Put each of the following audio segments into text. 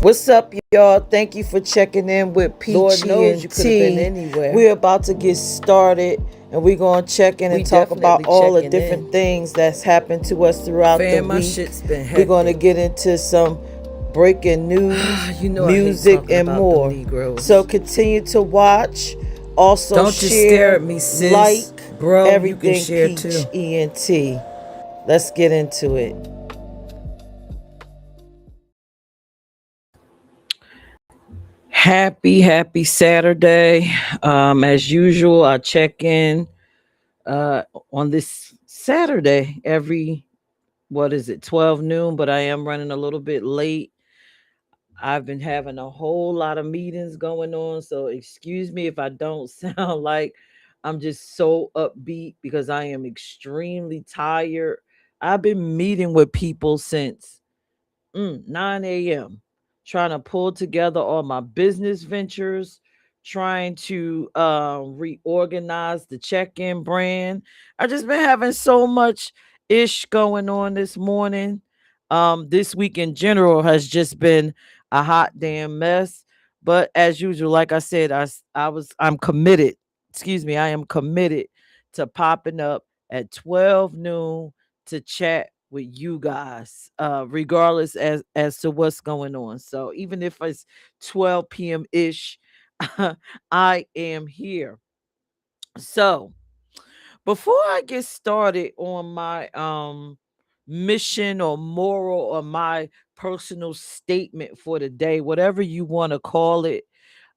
What's up, y'all? Thank you for checking in with Lord Peachy knows and you could have been T. anywhere. We're about to get started, and we're gonna check in and We talk about definitely all the checking different in. things that's happened to us throughout the Fam, my week. shit's been We're gonna hectic. get into some breaking news, You know I hate music, talking and about them more. Negroes. So continue to watch. Also Don't just stare share, at me, like sis. Bro, you can everything share Peach too. ENT. Let's get into it. Happy Saturday. As usual, I check in uh on this Saturday every, what is it, 12 noon, but I am running a little bit late. I've been having a whole lot of meetings going on, so excuse me if I don't sound like I'm just so upbeat because I am extremely tired. I've been meeting with people since 9 a.m., trying to pull together all my business ventures, trying to reorganize the check-in brand. I just been having so much ish going on this morning. This week in general has just been a hot damn mess. But as usual, like I said, I'm committed. Excuse me, I am committed to popping up at 12 noon to chat with you guys, regardless as to what's going on. So even if it's 12 p.m. ish, I am here. So before I get started on my mission or moral or my personal statement for the day, whatever you want to call it,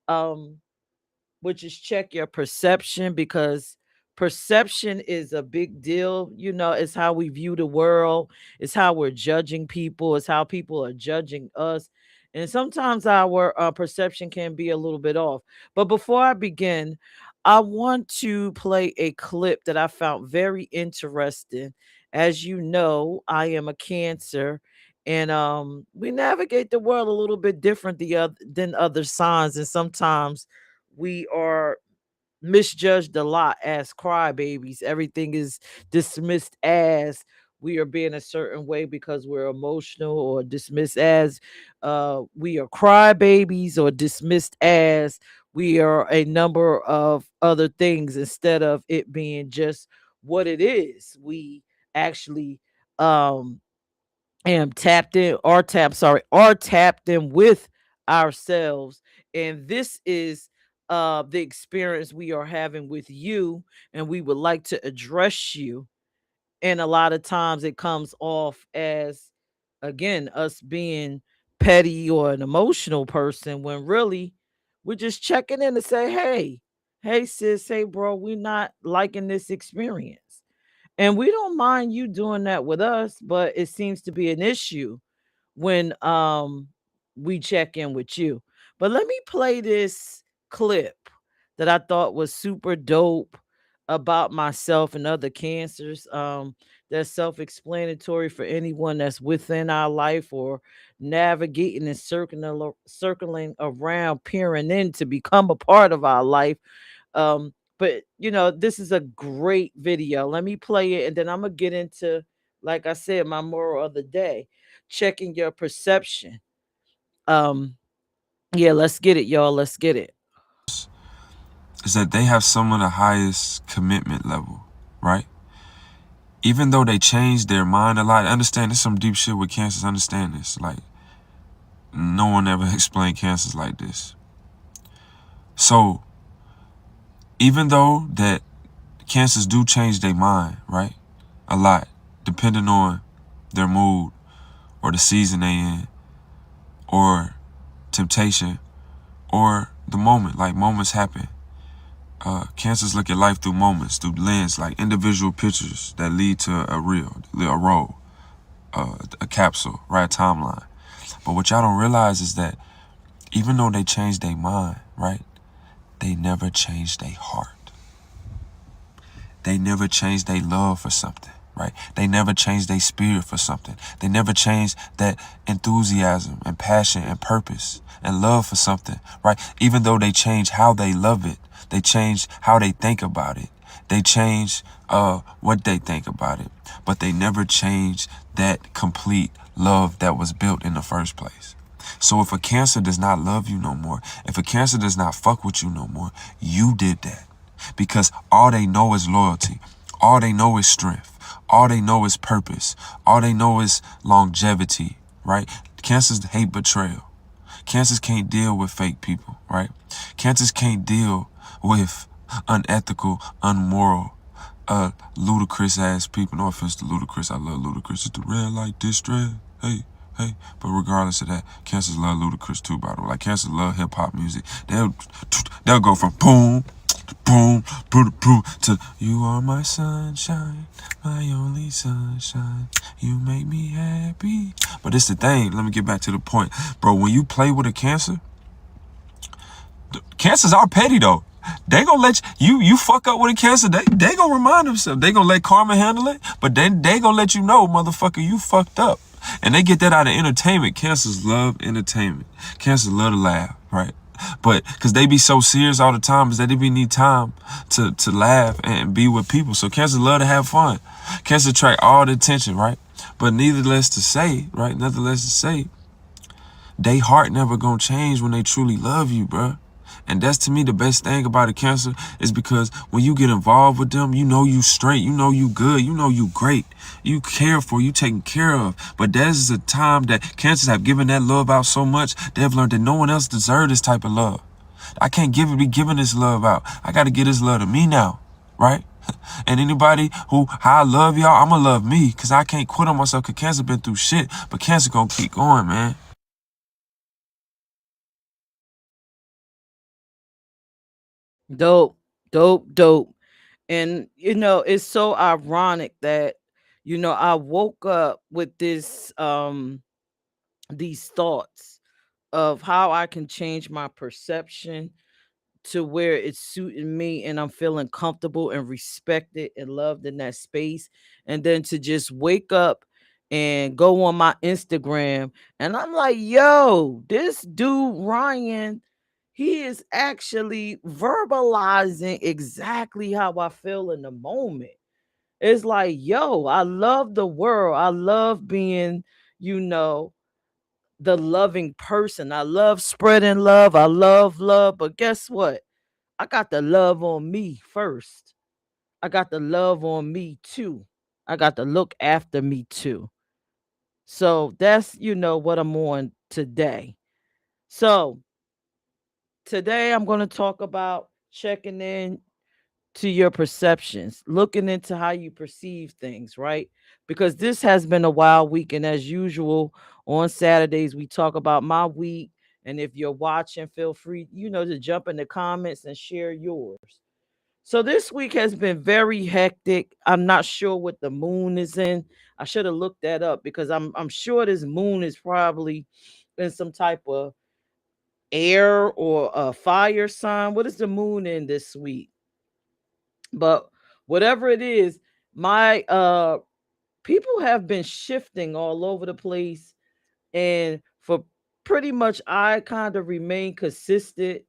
um, which is check your perception, because perception is a big deal. You know, it's how we view the world, it's how we're judging people, it's how people are judging us. And sometimes our perception can be a little bit off. But before I begin, I want to play a clip that I found very interesting. As you know, I am a Cancer, and we navigate the world a little bit different than other signs, and sometimes we are misjudged a lot as crybabies. Everything is dismissed as we are being a certain way because we're emotional, or dismissed as we are crybabies, or dismissed as we are a number of other things instead of it being just what it is. We actually um am tapped in, or are tapped in with ourselves. And this is the experience we are having with you, and we would like to address you. And a lot of times it comes off as, again, us being petty or an emotional person, when really we're just checking in to say, hey sis, hey bro, we not liking this experience. And we don't mind you doing that with us, but it seems to be an issue when we check in with you. But let me play this clip that I thought was super dope about myself and other Cancers. That's self-explanatory for anyone that's within our life, or navigating and circling around, peering in to become a part of our life. But you know, this is a great video. Let me play it, and then I'm gonna get into, like I said, my moral of the day, checking your perception. Um, yeah, let's get it, y'all. Let's get it. Is that they have some of the highest commitment level, right? Even though they change their mind a lot, understand there's some deep shit with Cancers. Understand this. Like, no one ever explained Cancers like this. So, even though that Cancers do change their mind, right? A lot, depending on their mood, or the season they in, or temptation, or the moment. Like, moments happen. Cancers look at life through moments, through lens, like individual pictures that lead to a role, a capsule, right? A timeline. But what y'all don't realize is that even though they change their mind, right? They never change their heart. They never change their love for something, right? They never change their spirit for something. They never change that enthusiasm and passion and purpose and love for something, right? Even though they change how they love it, they change how they think about it. They change what they think about it, but they never change that complete love that was built in the first place. So if a cancer does not love you no more, if a cancer does not fuck with you no more, you did that. Because all they know is loyalty. All they know is strength. All they know is purpose. All they know is longevity, right? Cancers hate betrayal. Cancers can't deal with fake people, right? Cancers can't deal with unethical, unmoral, ludicrous ass people. No offense to Ludacris. I love Ludacris. It's the red light district. Hey, hey. But regardless of that, cancers love Ludacris too, by the way. Like, cancers love hip hop music. They'll go from boom, boom, boom, boom to you are my sunshine, my only sunshine. You make me happy. But it's the thing. Let me get back to the point, bro. When you play with a cancer, cancers are petty though. They gonna let you fuck up with a cancer. They gonna remind themselves. They gonna let karma handle it, but then they gonna let you know, motherfucker, you fucked up. And they get that out of entertainment. Cancers love entertainment. Cancers love to laugh, right? But because they be so serious all the time, is that they be need time to laugh and be with people. So cancers love to have fun. Cancer attract all the attention, right? But nevertheless to say, they heart never gonna change when they truly love you, bruh. And that's, to me, the best thing about a cancer, is because when you get involved with them, you know you straight, you know you good, you know you great, you care for, you taken care of. But there's a time that cancers have given that love out so much, they've learned that no one else deserves this type of love. I can't be giving this love out. I got to give this love to me now, right? And anybody how I love y'all, I'ma love me, because I can't quit on myself, because cancer been through shit, but cancer gonna keep going, man. Dope, dope, dope. And it's so ironic that I woke up with these thoughts of how I can change my perception to where it's suiting me and I'm feeling comfortable and respected and loved in that space. And then to just wake up and go on my Instagram and I'm like, yo, this dude Ryan, he is actually verbalizing exactly how I feel in the moment. It's like, yo, I love the world. I love being, you know, the loving person. I love spreading love. I love love. But guess what? I got the love on me first. I got the love on me too. I got to look after me too. So that's what I'm on today. So today I'm going to talk about checking in to your perceptions, looking into how you perceive things, right? Because this has been a wild week. And as usual, on Saturdays, we talk about my week. And if you're watching, feel free, to jump in the comments and share yours. So this week has been very hectic. I'm not sure what the moon is in. I should have looked that up because I'm sure this moon is probably in some type of air or a fire sign. What is the moon in this week? But whatever it is, my people have been shifting all over the place, and for pretty much I kind of remain consistent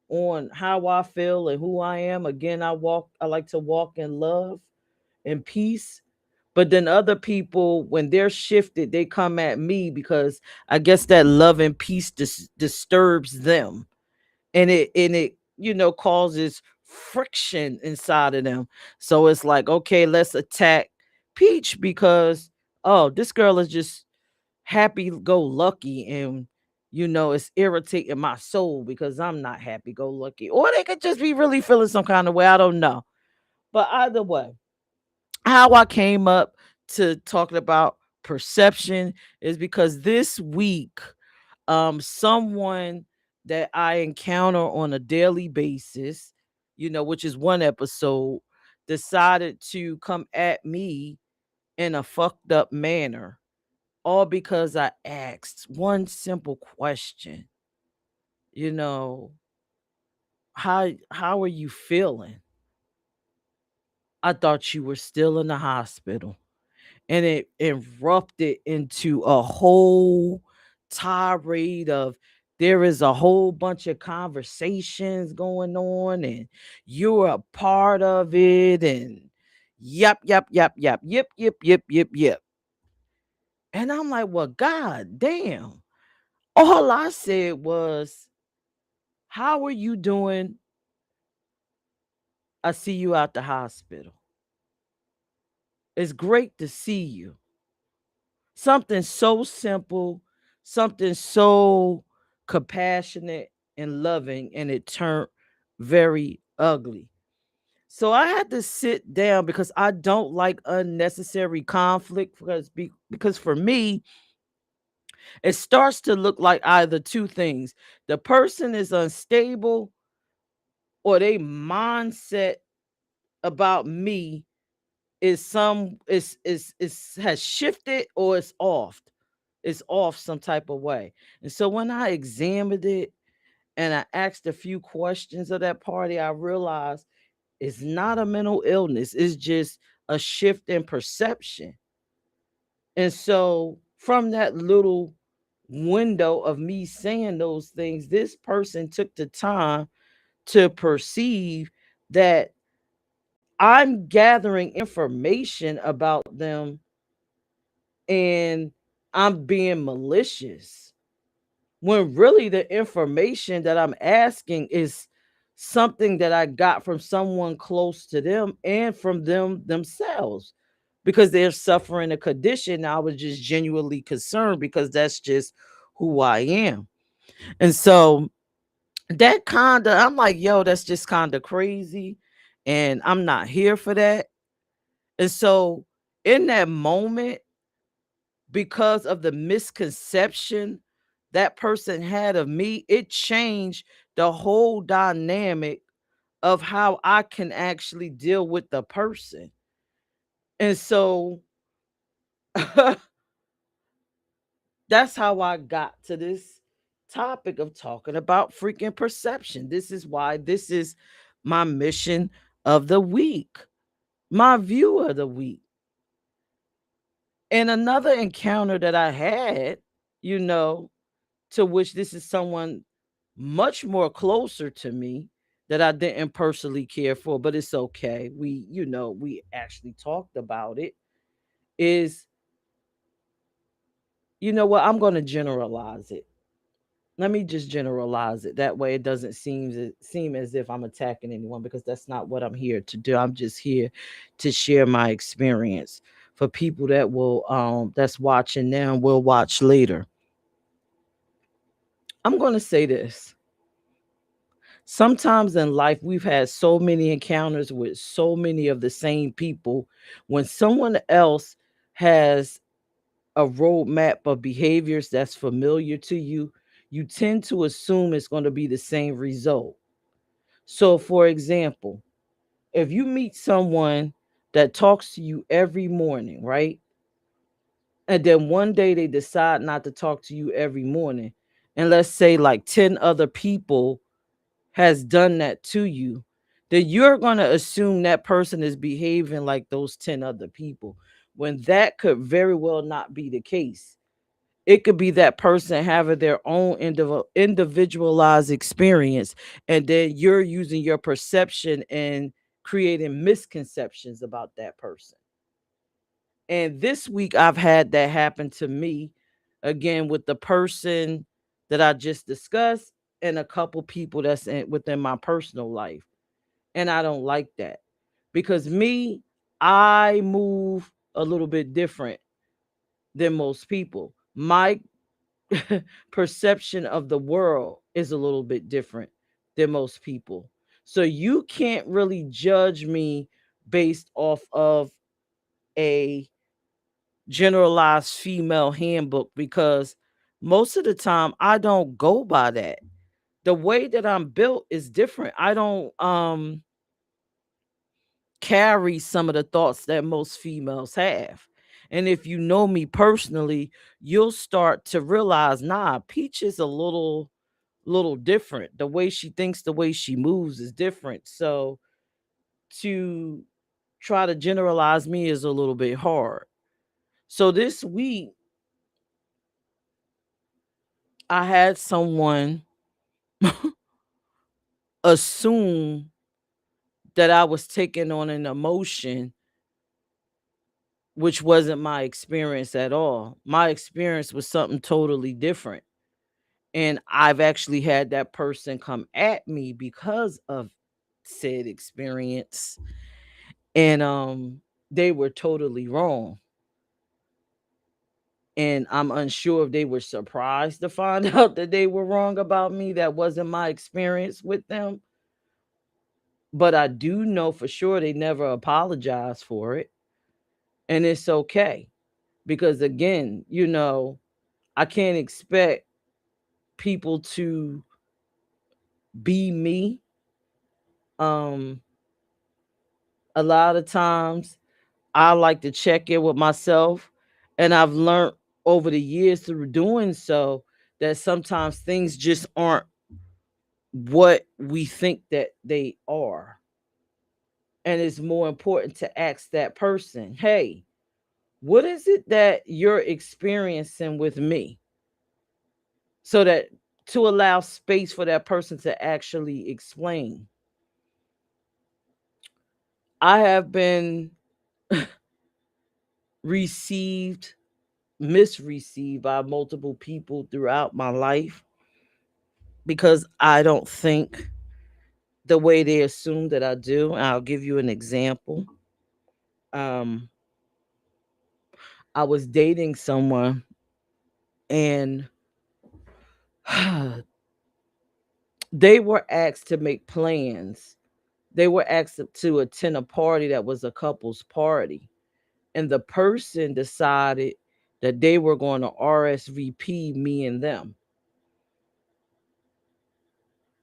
on how I feel and who I am. Again, I like to walk in love and peace. But then other people, when they're shifted, they come at me because I guess that love and peace disturbs them, and it causes friction inside of them. So it's like, okay, let's attack Peach because, oh, this girl is just happy go lucky, and it's irritating my soul because I'm not happy go lucky. Or they could just be really feeling some kind of way, I don't know. But either way, how I came up to talking about perception is because this week, someone that I encounter on a daily basis, which is one episode, decided to come at me in a fucked up manner, all because I asked one simple question. you know how are you feeling? I thought you were still in the hospital. And it erupted into a whole tirade of, there is a whole bunch of conversations going on and you're a part of it, and yep, yep, yep, yep, yep, yep, yep, yep, yep. And I'm like, well, god damn, All I said was, how are you doing? I see you out the hospital. It's great to see you. Something so simple, something so compassionate and loving, and it turned very ugly. So I had to sit down because I don't like unnecessary conflict because for me, it starts to look like either two things. The person is unstable or they mindset about me is has shifted or it's off. It's off some type of way. And so when I examined it and I asked a few questions of that party, I realized it's not a mental illness. It's just a shift in perception. And so from that little window of me saying those things, this person took the time to perceive that I'm gathering information about them and I'm being malicious. When really the information that I'm asking is something that I got from someone close to them and from them themselves because they're suffering a condition. I was just genuinely concerned because that's just who I am. And so that kind of, I'm like, yo, that's just kind of crazy. And I'm not here for that. And so in that moment, because of the misconception that person had of me, it changed the whole dynamic of how I can actually deal with the person. And so that's how I got to this topic of talking about freaking perception. This is why this is my mission of the week, my view of the week. And another encounter that I had, you know, to which this is someone much more closer to me that I didn't personally care for, but it's okay. We actually talked about it. Is you know what? I'm going to generalize it. Let me just generalize it. That way, it doesn't seem as if I'm attacking anyone because that's not what I'm here to do. I'm just here to share my experience for people that will that's watching now and will watch later. I'm going to say this. Sometimes in life, we've had so many encounters with so many of the same people. When someone else has a roadmap of behaviors that's familiar to you, you tend to assume it's going to be the same result. So, for example, if you meet someone that talks to you every morning, right? And then one day they decide not to talk to you every morning, and let's say like 10 other people has done that to you, then you're going to assume that person is behaving like those 10 other people when that could very well not be the case. It could be that person having their own individualized experience, and then you're using your perception and creating misconceptions about that person. And this week, I've had that happen to me again with the person that I just discussed and a couple people within my personal life. And I don't like that because me, I move a little bit different than most people. My perception of the world is a little bit different than most people. So you can't really judge me based off of a generalized female handbook because most of the time I don't go by that. The way that I'm built is different. I don't carry some of the thoughts that most females have. And if you know me personally, you'll start to realize, nah, Peach is a little different. The way she thinks, the way she moves is different. So to try to generalize me is a little bit hard. So this week I had someone assume that I was taking on an emotion which wasn't my experience at all. My experience was something totally different. And I've actually had that person come at me because of said experience. And they were totally wrong. And I'm unsure if they were surprised to find out that they were wrong about me. That wasn't my experience with them. But I do know for sure they never apologized for it. And it's okay. Because again, I can't expect people to be me. Um, a lot of times I like to check in with myself, and I've learned over the years through doing so that sometimes things just aren't what we think that they are. And it's more important to ask that person, hey, what is it that you're experiencing with me? So that to allow space for that person to actually explain. I have been received, misreceived by multiple people throughout my life because I don't think the way they assume that I do. I'll give you an example. Um, I was dating someone and they were asked to make plans. They were asked to attend a party that was a couple's party. And the person decided that they were going to RSVP me and them.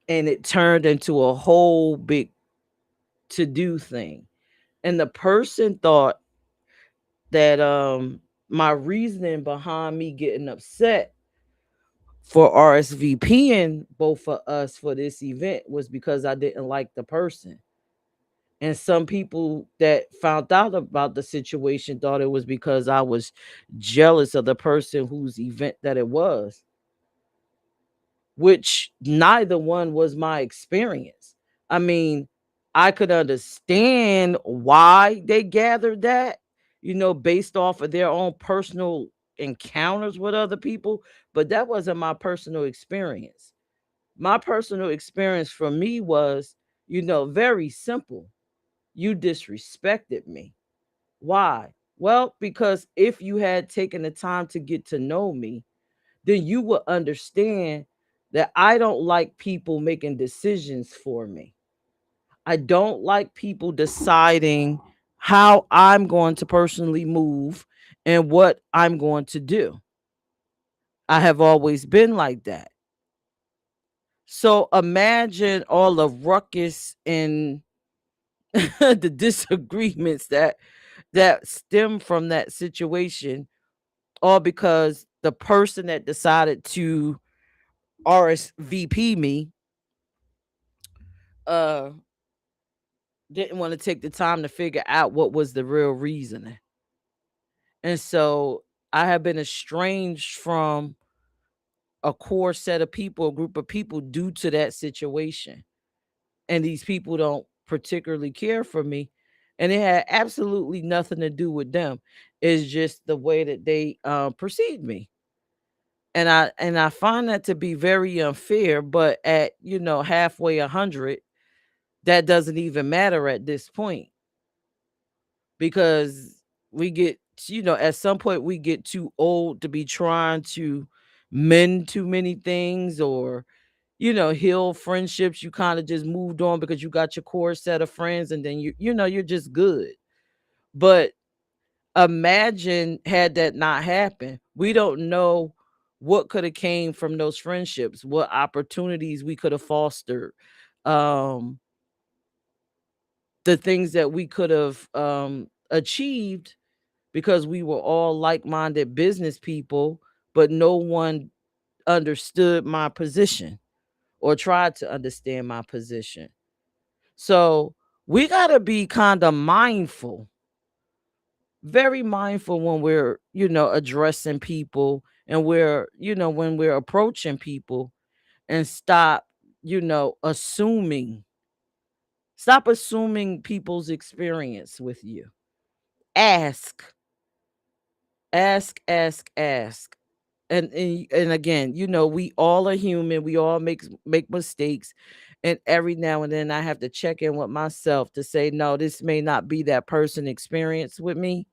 And it turned into a whole big to do thing. And the person thought that my reasoning behind me getting upset for RSVPing both of us for this event was because I didn't like the person. And some people that found out about the situation thought it was because I was jealous of the person whose event that it was, which neither one was my experience. I mean, I could understand why they gathered that, based off of their own personal encounters with other people, but that wasn't my personal experience. My personal experience for me was, very simple. You disrespected me. Why? Well, because if you had taken the time to get to know me, then you would understand that I don't like people making decisions for me. I don't like people deciding how I'm going to personally move and what I'm going to do. I have always been like that. So imagine all the ruckus and the disagreements that stem from that situation, all because the person that decided to RSVP me uh didn't want to take the time to figure out what was the real reason. And so I have been estranged from a core set of people, a group of people due to that situation. And these people don't particularly care for me. And it had absolutely nothing to do with them. It's just the way that they perceive me. And I find that to be very unfair, but at halfway 100, that doesn't even matter at this point because we get at some point we get too old to be trying to mend too many things or heal friendships. You kind of just moved on because you got your core set of friends and then you're just good. But imagine had that not happened, we don't know what could have came from those friendships, what opportunities we could have fostered, um the things that we could have achieved because we were all like-minded business people, but no one understood my position or tried to understand my position. So we got to be kind of mindful, very mindful when we're, addressing people and when we're approaching people and assuming. Stop assuming people's experience with you. Ask, ask, ask, ask. And again, we all are human. We all make mistakes. And every now and then I have to check in with myself to say, no, this may not be that person experience with me.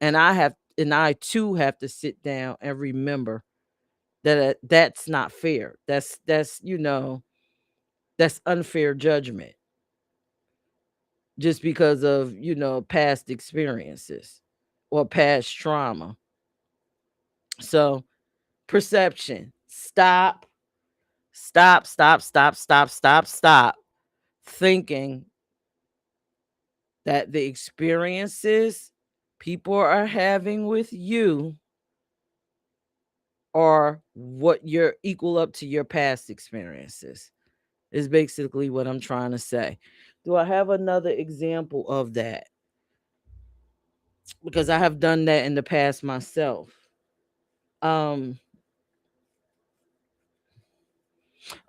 And I too have to sit down and remember that that's not fair. That's unfair judgment just because of, past experiences or past trauma. So, perception. Stop thinking that the experiences people are having with you are what you're equal up to your past experiences, is basically what I'm trying to say. Do I have another example of that? Because I have done that in the past myself. Um,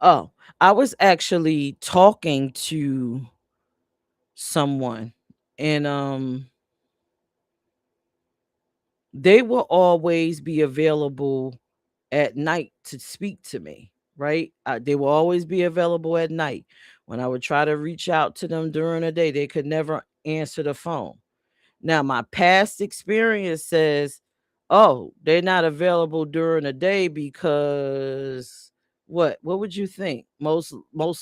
oh, I was actually talking to someone, and they will always be available at night to speak to me, right? They will always be available at night. When I would try to reach out to them during the day, they could never answer the phone. Now, my past experience says, oh, they're not available during the day because what would you think? Most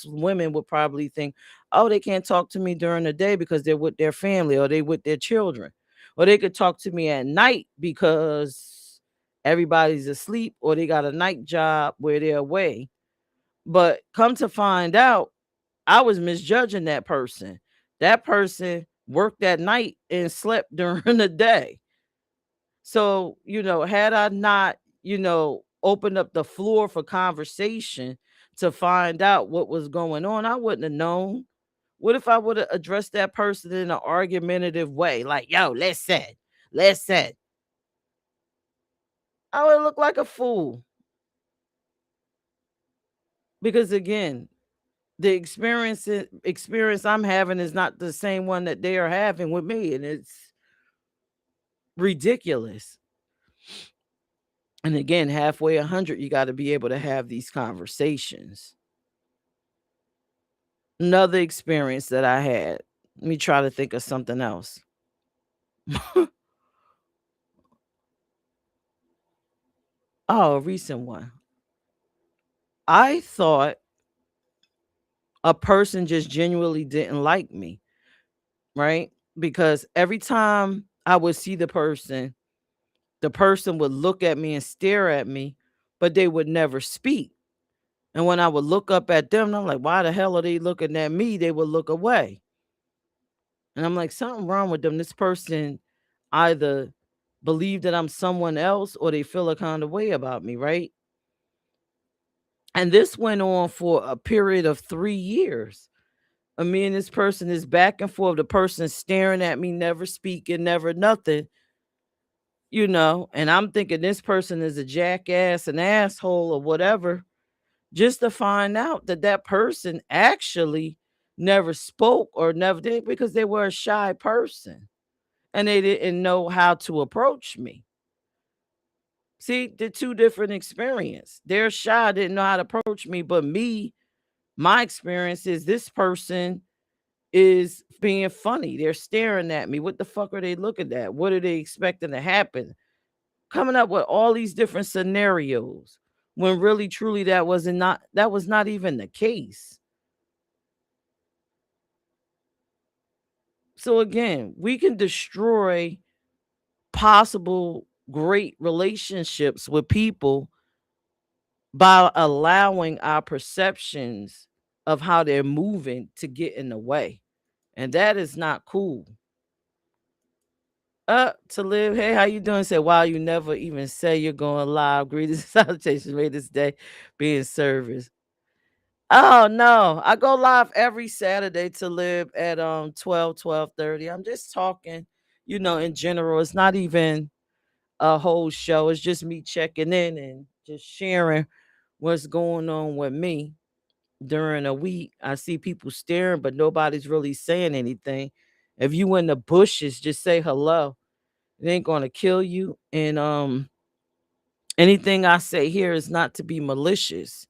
women would probably think, oh, they can't talk to me during the day because they're with their family or they with their children. Or they could talk to me at night because everybody's asleep or they got a night job where they're away. But come to find out, I was misjudging that person. That person worked at night and slept during the day. So, had I not, opened up the floor for conversation to find out what was going on, I wouldn't have known. What if I would have addressed that person in an argumentative way? Like, yo, listen. I would look like a fool. Because again, the experience I'm having is not the same one that they are having with me, and it's ridiculous. And again, halfway 100, you got to be able to have these conversations. Another experience that I had. Let me try to think of something else. Oh, a recent one. I thought a person just genuinely didn't like me, right? Because every time I would see the person would look at me and stare at me, but they would never speak. And when I would look up at them, I'm like, why the hell are they looking at me? They would look away. And I'm like, something wrong with them. This person either believe that I'm someone else or they feel a kind of way about me, right? And this went on for a period of 3 years. Me and this person is back and forth. The person staring at me, never speaking, never nothing, and I'm thinking this person is a jackass, an asshole, or whatever, just to find out that that person actually never spoke or never did because they were a shy person and they didn't know how to approach me. See, the two different experience. They're shy, didn't know how to approach me, but me, my experience is this person is being funny. They're staring at me. What the fuck are they looking at? What are they expecting to happen? Coming up with all these different scenarios when really truly that was not even the case. So again, we can destroy possible great relationships with people by allowing our perceptions of how they're moving to get in the way. And that is not cool. To live, hey, how you doing? Say, wow, you never even say you're going live. Greetings and salutations. May this day be in service. Oh no, I go live every Saturday to live at 12:30. I'm just talking, in general. It's not even a whole show. It's just me checking in and just sharing what's going on with me during a week. I see people staring, but nobody's really saying anything. If you in the bushes, just say hello. It ain't gonna kill you. And Anything I say here is not to be malicious.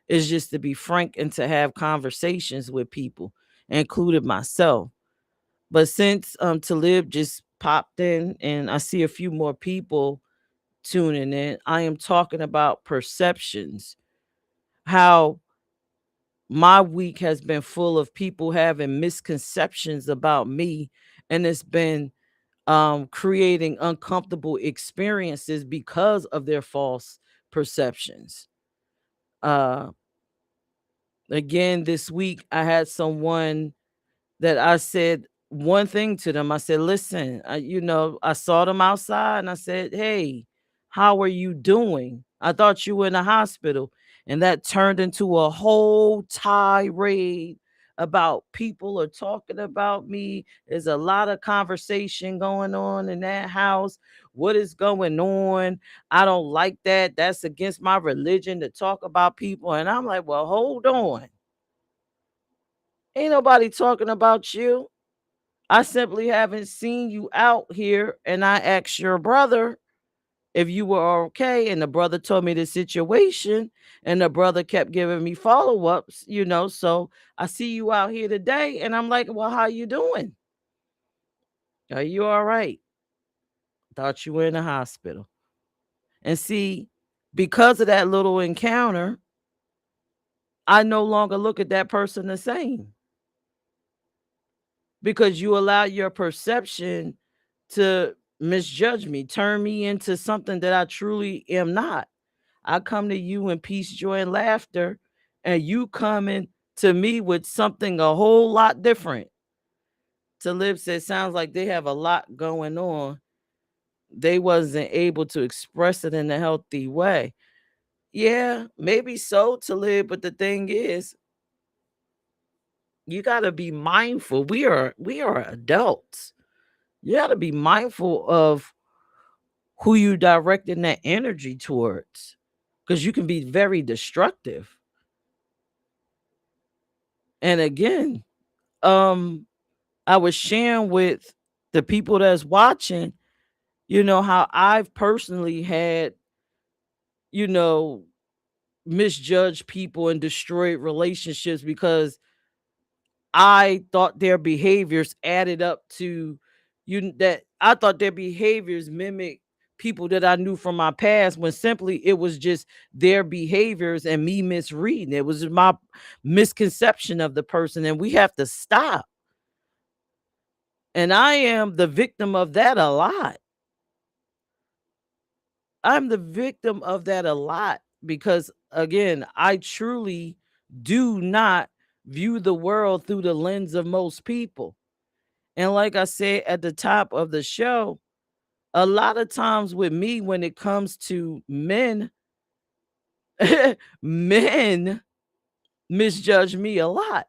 It's just to be frank and to have conversations with people, including myself. But since Talib just popped in and I see a few more people tuning in, I am talking about perceptions. How my week has been full of people having misconceptions about me, and it's been creating uncomfortable experiences because of their false perceptions. Uh Again, this week I had someone that I said one thing to them. I said, listen, I saw them outside and I said, hey, how are you doing? I thought you were in the hospital. And that turned into a whole tirade about people are talking about me. There's a lot of conversation going on in that house. What is going on? I don't like that. That's against my religion to talk about people. And I'm like, well, hold on. Ain't nobody talking about you. I simply haven't seen you out here. And I asked your brother if you were okay. And the brother told me the situation. And the brother kept giving me follow-ups, So I see you out here today. And I'm like, well, how you doing? Are you all right? Thought you were in the hospital. And see, because of that little encounter, I no longer look at that person the same. Because you allow your perception to misjudge me, turn me into something that I truly am not. I come to you in peace, joy, and laughter, and you coming to me with something a whole lot different. Talib said, sounds like they have a lot going on. They wasn't able to express it in a healthy way. Yeah, maybe so, Talib, but the thing is, you got to be mindful. We are adults. You got to be mindful of who you directing that energy towards, because you can be very destructive. And again, I was sharing with the people that's watching, how I've personally had, you know, misjudged people and destroyed relationships because I thought their behaviors added up to that I thought their behaviors mimic people that I knew from my past, when simply it was just their behaviors and me misreading. It was my misconception of the person, and we have to stop. And I am the victim of that a lot. I'm the victim of that a lot because, again, I truly do not view the world through the lens of most people. And like I said at the top of the show, a lot of times with me, when it comes to men, men misjudge me a lot,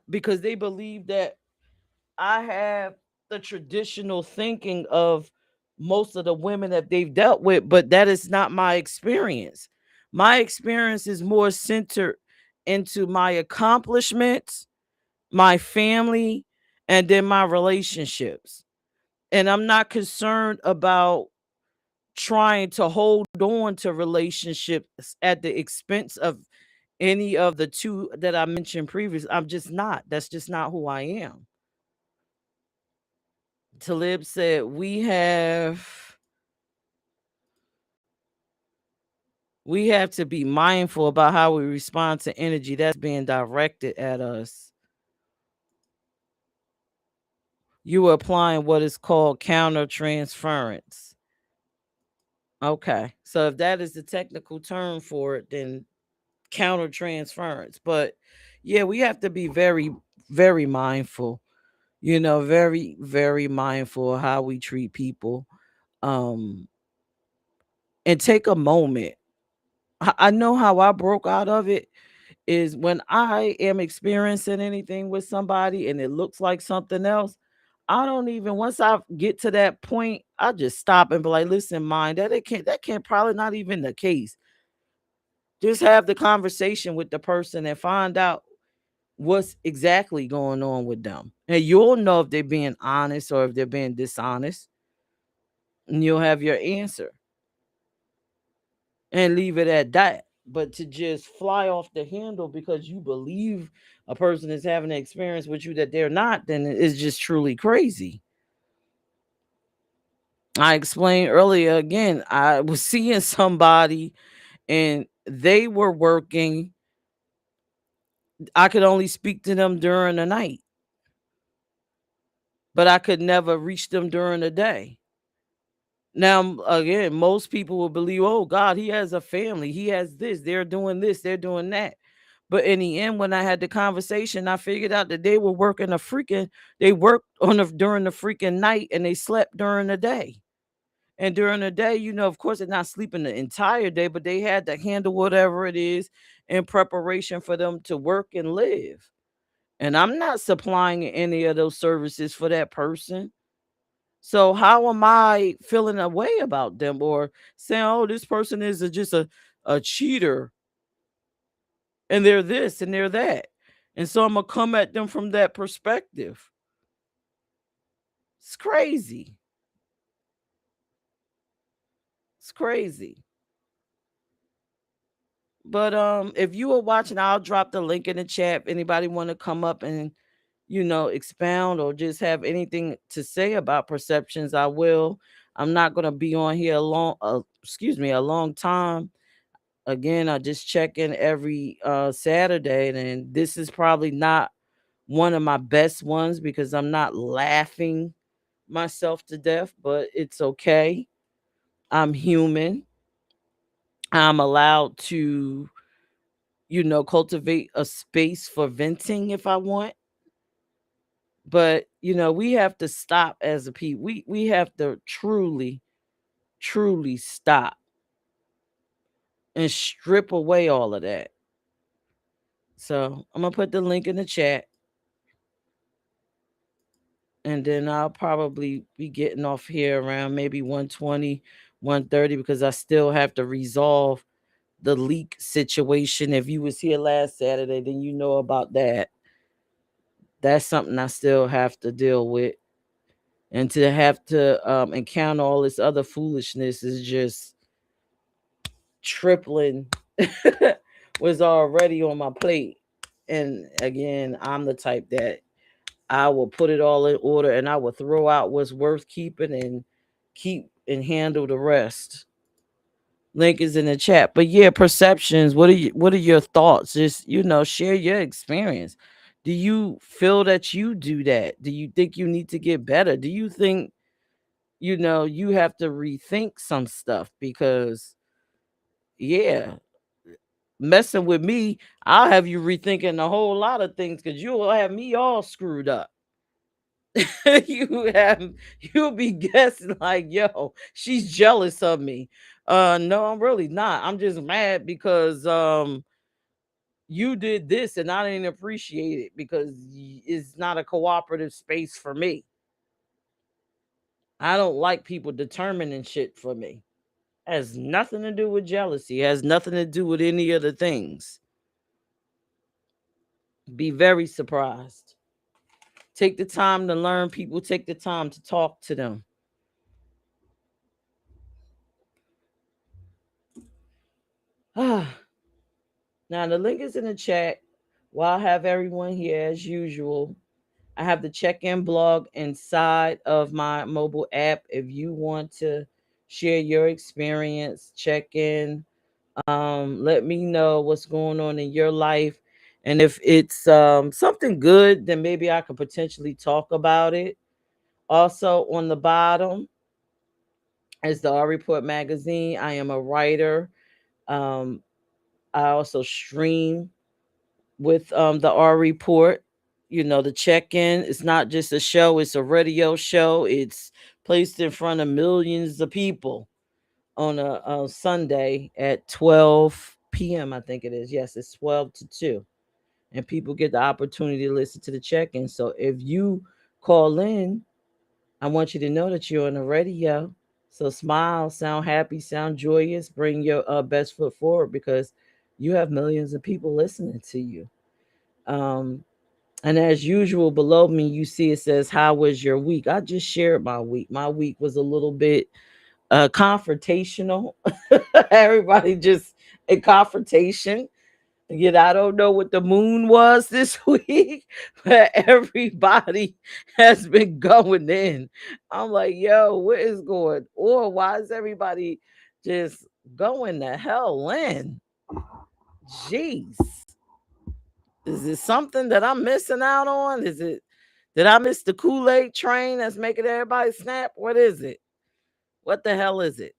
because they believe that I have the traditional thinking of most of the women that they've dealt with, but that is not my experience. My experience is more centered into my accomplishments, my family, and then my relationships. And I'm not concerned about trying to hold on to relationships at the expense of any of the two that I mentioned previously. I'm just not. That's just not who I am. Talib said, we have to be mindful about how we respond to energy that's being directed at us. You are applying what is called counter transference. Okay. So if that is the technical term for it, then counter transference. But yeah, we have to be very, very mindful, very, very mindful of how we treat people. Um, and take a moment. I know how I broke out of it is when I am experiencing anything with somebody and it looks like something else. I don't even, once I get to that point, I just stop and be like, listen, mind that can't probably not even the case. Just have the conversation with the person and find out what's exactly going on with them. And you'll know if they're being honest or if they're being dishonest. and you'll have your answer and leave it at that. But to just fly off the handle because you believe a person is having an experience with you that they're not, then it's just truly crazy. I explained earlier again, I was seeing somebody and they were working. I could only speak to them during the night, but I could never reach them during the day. Now, again, most people will believe, oh, God, he has a family. He has this, they're doing that. But in the end, when I had the conversation, I figured out that they were working they worked during the freaking night and they slept during the day. And during the day, of course, they're not sleeping the entire day, but they had to handle whatever it is in preparation for them to work and live. And I'm not supplying any of those services for that person. So how am I feeling a way about them or saying, oh, this person is just a cheater and they're this and they're that. And so I'm going to come at them from that perspective. It's crazy. It's crazy. But if you were watching, I'll drop the link in the chat. If anybody want to come up and expound or just have anything to say about perceptions, I will. I'm not going to be on here a long time. Again, I just check in every Saturday, and this is probably not one of my best ones because I'm not laughing myself to death, but it's okay. I'm human. I'm allowed to, cultivate a space for venting if I want. But, we have to stop as a people. We have to truly, truly stop and strip away all of that. So I'm gonna put the link in the chat. And then I'll probably be getting off here around maybe 1:20, 1:30 because I still have to resolve the leak situation. If you was here last Saturday, then you know about that. That's something I still have to deal with. And to have to encounter all this other foolishness is just tripling was already on my plate. And again, I'm the type that I will put it all in order and I will throw out what's worth keeping and keep and handle the rest. Link is in the chat. But yeah, perceptions. What are your thoughts? Just, share your experience. Do you feel that you do that? Do you think you need to get better? Do you think, you have to rethink some stuff? Because yeah, messing with me, I'll have you rethinking a whole lot of things because you'll have me all screwed up. You'll be guessing like, yo, she's jealous of me. No, I'm really not. I'm just mad because you did this and I didn't appreciate it because it's not a cooperative space for me. I don't like people determining shit for me. Has nothing to do with jealousy, has nothing to do with any of the things. Be very surprised. Take the time to learn people, take the time to talk to them. Now the link is in the chat. While I have everyone here as usual, I have the check-in blog inside of my mobile app. If you want to share your experience, check in, let me know what's going on in your life. And if it's something good, then maybe I could potentially talk about it. Also on the bottom is the R Report magazine. I am a writer. Um, I also stream with the R Report. The check-in. It's not just a show, it's a radio show. It's placed in front of millions of people on a Sunday at 12 p.m. I think it is. Yes, it's 12 to 2. And people get the opportunity to listen to the check-in. So if you call in, I want you to know that you're on the radio. So smile, sound happy, sound joyous, bring your best foot forward because you have millions of people listening to you. And as usual, below me, you see it says, how was your week? I just shared my week. My week was a little bit confrontational. Everybody just in confrontation. Yet I don't know what the moon was this week, but everybody has been going in. I'm like, yo, what is going on? Why is everybody just going the hell in? Jeez. Is it something that I'm missing out on? Is it did I miss the Kool-Aid train that's making everybody snap? What is it? What the hell is it?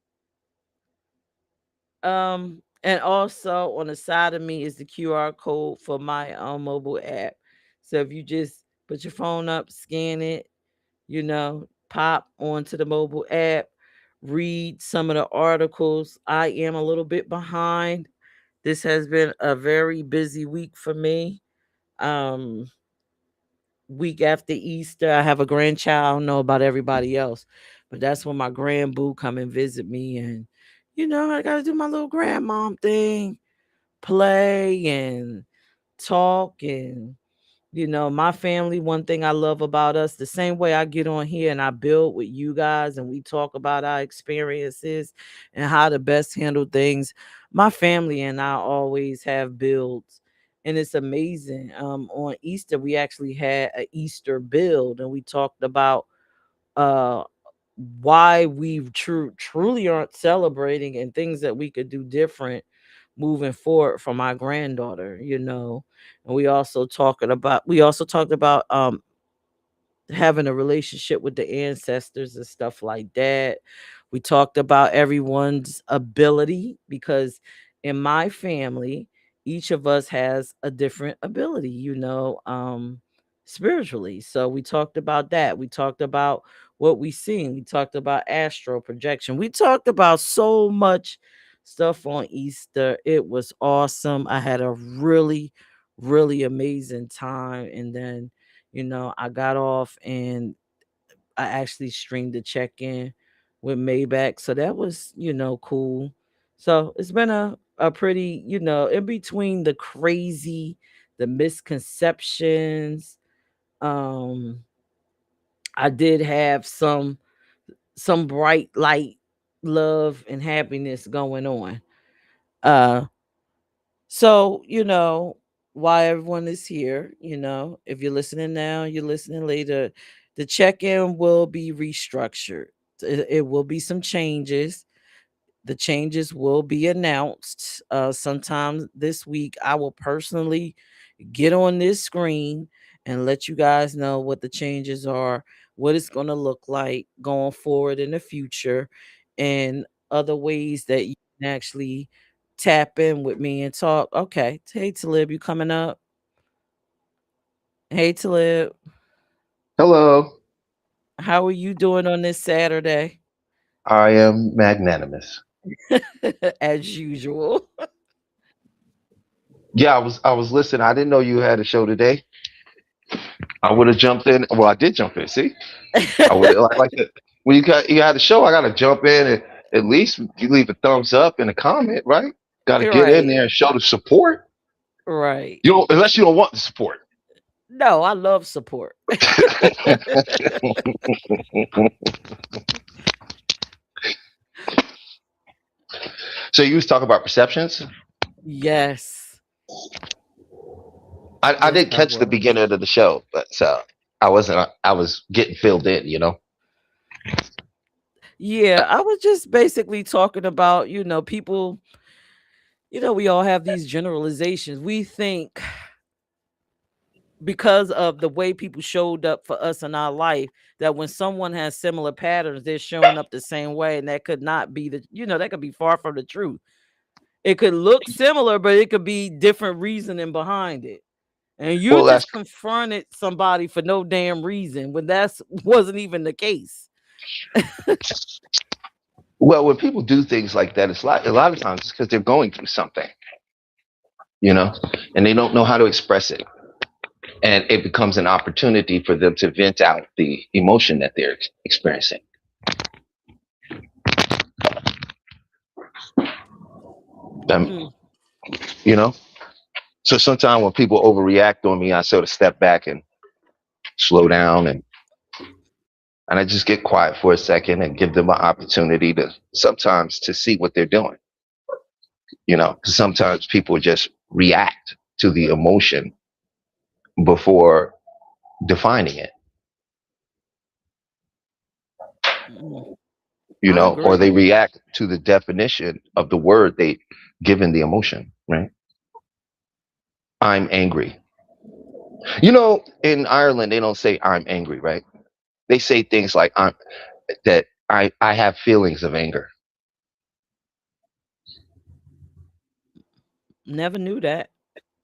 And also on the side of me is the QR code for my mobile app. So if you just put your phone up, scan it, pop onto the mobile app, read some of the articles. I am a little bit behind. This has been a very busy week for me. Um, Week after Easter, I have a grandchild. I don't know about everybody else, but that's when my grand boo come and visit me, and I gotta do my little grandmom thing, play and talk. And my family, one thing I love about us, the same way I get on here and I build with you guys and we talk about our experiences and how to best handle things, my family and I always have builds. And it's amazing. On Easter, we actually had an Easter build and we talked about uh why we truly aren't celebrating and things that we could do different moving forward for my granddaughter. And we also talked about having a relationship with the ancestors and stuff like that. We talked about everyone's ability because in my family, each of us has a different ability, spiritually. So we talked about that. We talked about what we seen. We talked about astral projection. We talked about so much stuff on Easter. It was awesome. I had a really, really amazing time. And then I got off and I actually streamed the check-in with Maybach. So that was, cool. So it's been a pretty, in between the crazy, the misconceptions. Um, I did have some bright light, love, and happiness going on. Uh So, why everyone is here, if you're listening now, you're listening later, the check-in will be restructured. It will be some changes. The changes will be announced sometime this week. I will personally get on this screen and let you guys know what the changes are, what it's going to look like going forward in the future, and other ways that you can actually tap in with me and talk. Okay. Hey, Talib, you coming up? Hey, Talib, Hello, how are you doing on this Saturday? I am magnanimous. As usual. Yeah, I was listening. I didn't know you had a show today. I would have jumped in. Well, I did jump in. See, I would like that. When you had a show, I gotta jump in and at least you leave a thumbs up and a comment, right? Got to get in Right. there and show the support. Right. You don't unless you don't want the support. No, I love support. So you was talking about perceptions. Yes. I Yes, didn't I catch the was. beginning of the show, but so I wasn't. I was getting filled in. Yeah, I was just basically talking about, people, we all have these generalizations. We think because of the way people showed up for us in our life that when someone has similar patterns, they're showing up the same way. And that could not be that could be far from the truth. It could look similar, but it could be different reasoning behind it. And you Well, that's just confronted somebody for no damn reason when that's wasn't even the case. well when people do things like that, it's like a lot of times it's because they're going through something, you know, and they don't know how to express it. And it becomes an opportunity for them to vent out the emotion that they're experiencing. Um, Mm, you know? So sometimes when people overreact on me, I sort of step back and slow down and and I just get quiet for a second and give them an opportunity to sometimes to see what they're doing. 'Cause sometimes people just react to the emotion before defining it, Mm, I or agree. they react to the definition of the word they given the emotion, right? I'm angry. In Ireland, they don't say I'm angry, right? They say things like I have feelings of anger. Never knew that.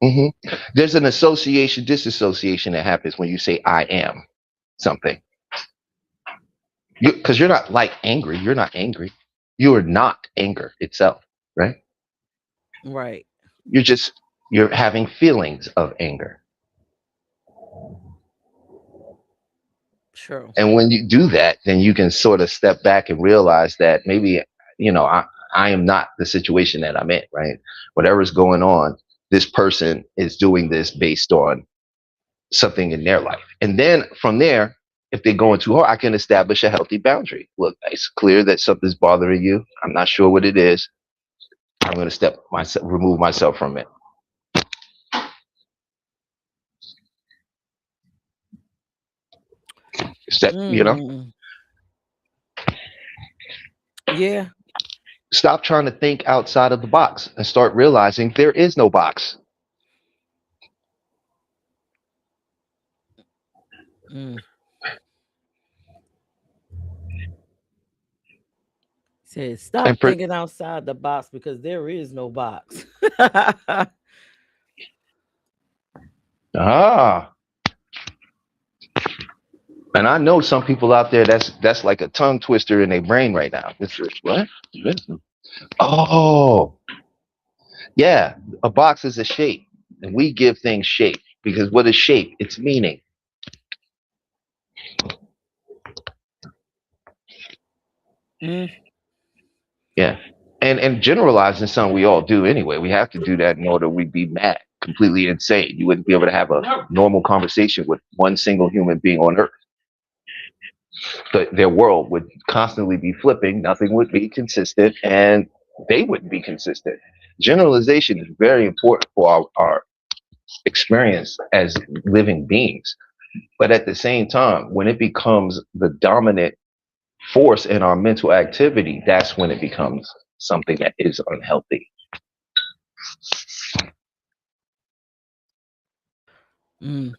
hmm There's an association, disassociation that happens when you say I am something. Because you're not like angry. You're not angry. You are not anger itself, right? Right. You're having feelings of anger. True. And when you do that, then you can sort of step back and realize that maybe, I am not the situation that I'm in, right? Whatever's going on, this person is doing this based on something in their life. And then from there, if they're going too hard, I can establish a healthy boundary. Look, it's clear that something's bothering you. I'm not sure what it is. I'm going to remove myself from it. Mm, yeah. Stop trying to think outside of the box and start realizing there is no box. Mm. Said And stop thinking outside the box because there is no box. ah, and I know some people out there that's like a tongue twister in their brain right now. It's like, what? Oh, yeah, a box is a shape, and we give things shape because what is shape? It's meaning. Mm, Yeah, and generalizing something we all do anyway. We have to do that in order we'd be mad, completely insane. You wouldn't be able to have a normal conversation with one single human being on Earth. Their world would constantly be flipping. Nothing would be consistent, and they wouldn't be consistent. Generalization is very important for our experience as living beings. But at the same time, when it becomes the dominant force in our mental activity, that's when it becomes something that is unhealthy. mm.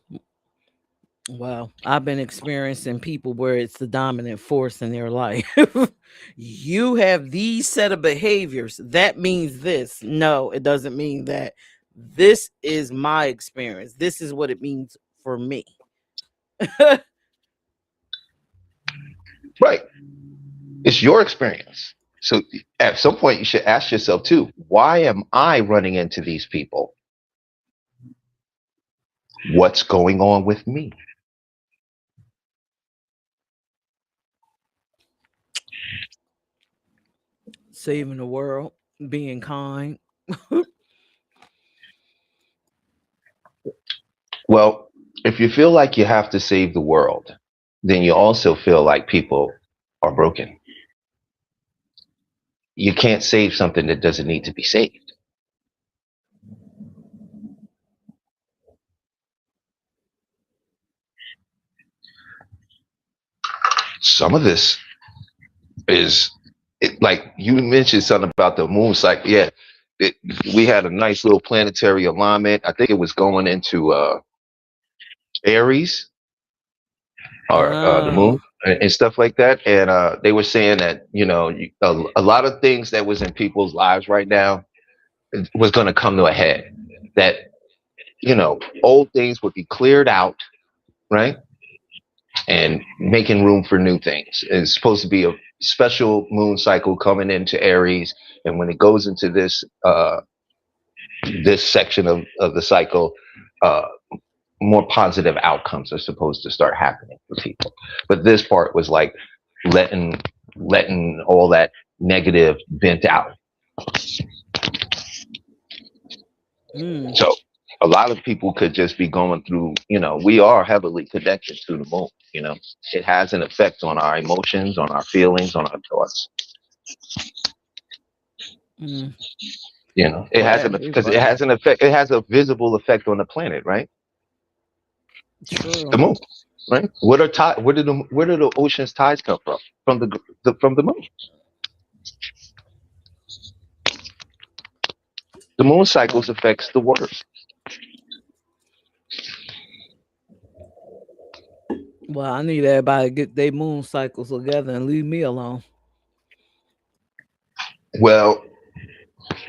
Well, I've been experiencing people where it's the dominant force in their life. You have these set of behaviors. That means this. No, it doesn't mean that. This is my experience. This is what it means for me. Right. It's your experience. So at some point, you should ask yourself, too, why am I running into these people? What's going on with me? Saving the world, being kind. Well, if you feel like you have to save the world, then you also feel like people are broken. You can't save something that doesn't need to be saved. Some of this is like you mentioned something about the moon cycle. Yeah, we had a nice little planetary alignment. I think it was going into Aries or the Ah, moon and stuff like that. And they were saying that a lot of things that was in people's lives right now was going to come to a head. That old things would be cleared out, right? And making room for new things. It's supposed to be a special moon cycle coming into Aries, and when it goes into this section of the cycle, uh, more positive outcomes are supposed to start happening for people. But this part was like letting all that negative vent out. mm. So A lot of people could just be going through, we are heavily connected to the moon. It has an effect on our emotions, on our feelings, on our thoughts. Mm, It has because it has an effect. It has a visible effect on the planet, right? true. The moon, right? Where do the ocean's tides come from? From the moon. The moon cycles affects the water. Well, I need everybody to get their moon cycles together and leave me alone. Well,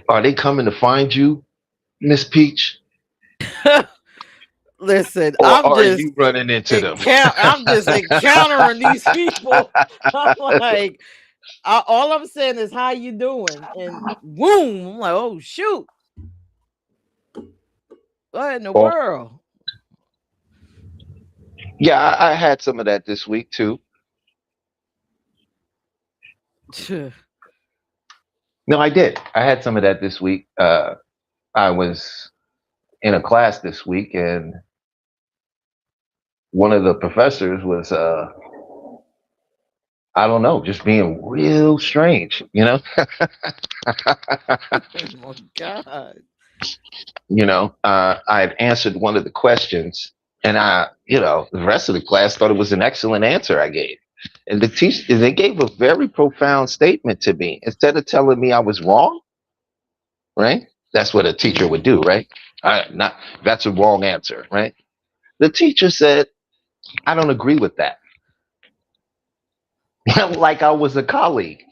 are they coming to find you, Miss Peach, Listen, or I'm are just you running into them? I'm just encountering these people. I'm like, all I'm saying is how you doing, and boom, I'm like, oh shoot, what in the Or world? yeah, I had some of that this week too. No, I did. I had some of that this week. I was in a class this week, and one of the professors was, I don't know, just being real strange, Oh my god. I had answered one of the questions, and the rest of the class thought it was an excellent answer I gave. And they gave a very profound statement to me. Instead of telling me I was wrong, right? That's what a teacher would do, right? That's a wrong answer, right? The teacher said, I don't agree with that. Like I was a colleague.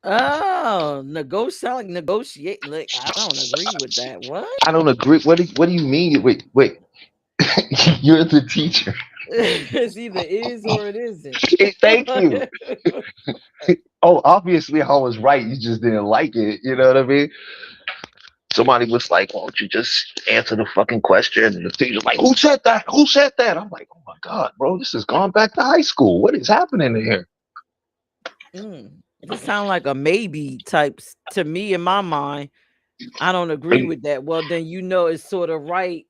Oh, negotiate. Like, I don't agree with that. What? I don't agree. What do you mean? Wait. You're the teacher. It's either is or it isn't. Thank you. Oh, obviously I was right. You just didn't like it. You know what I mean? Somebody was like, "Why don't you just answer the fucking question?" And the teacher's like, "Who said that? Who said that?" I'm like, "Oh my god, bro, this has gone back to high school. What is happening here?" It sounds like a maybe types to me in my mind. I don't agree with that. Well, then it's sort of right,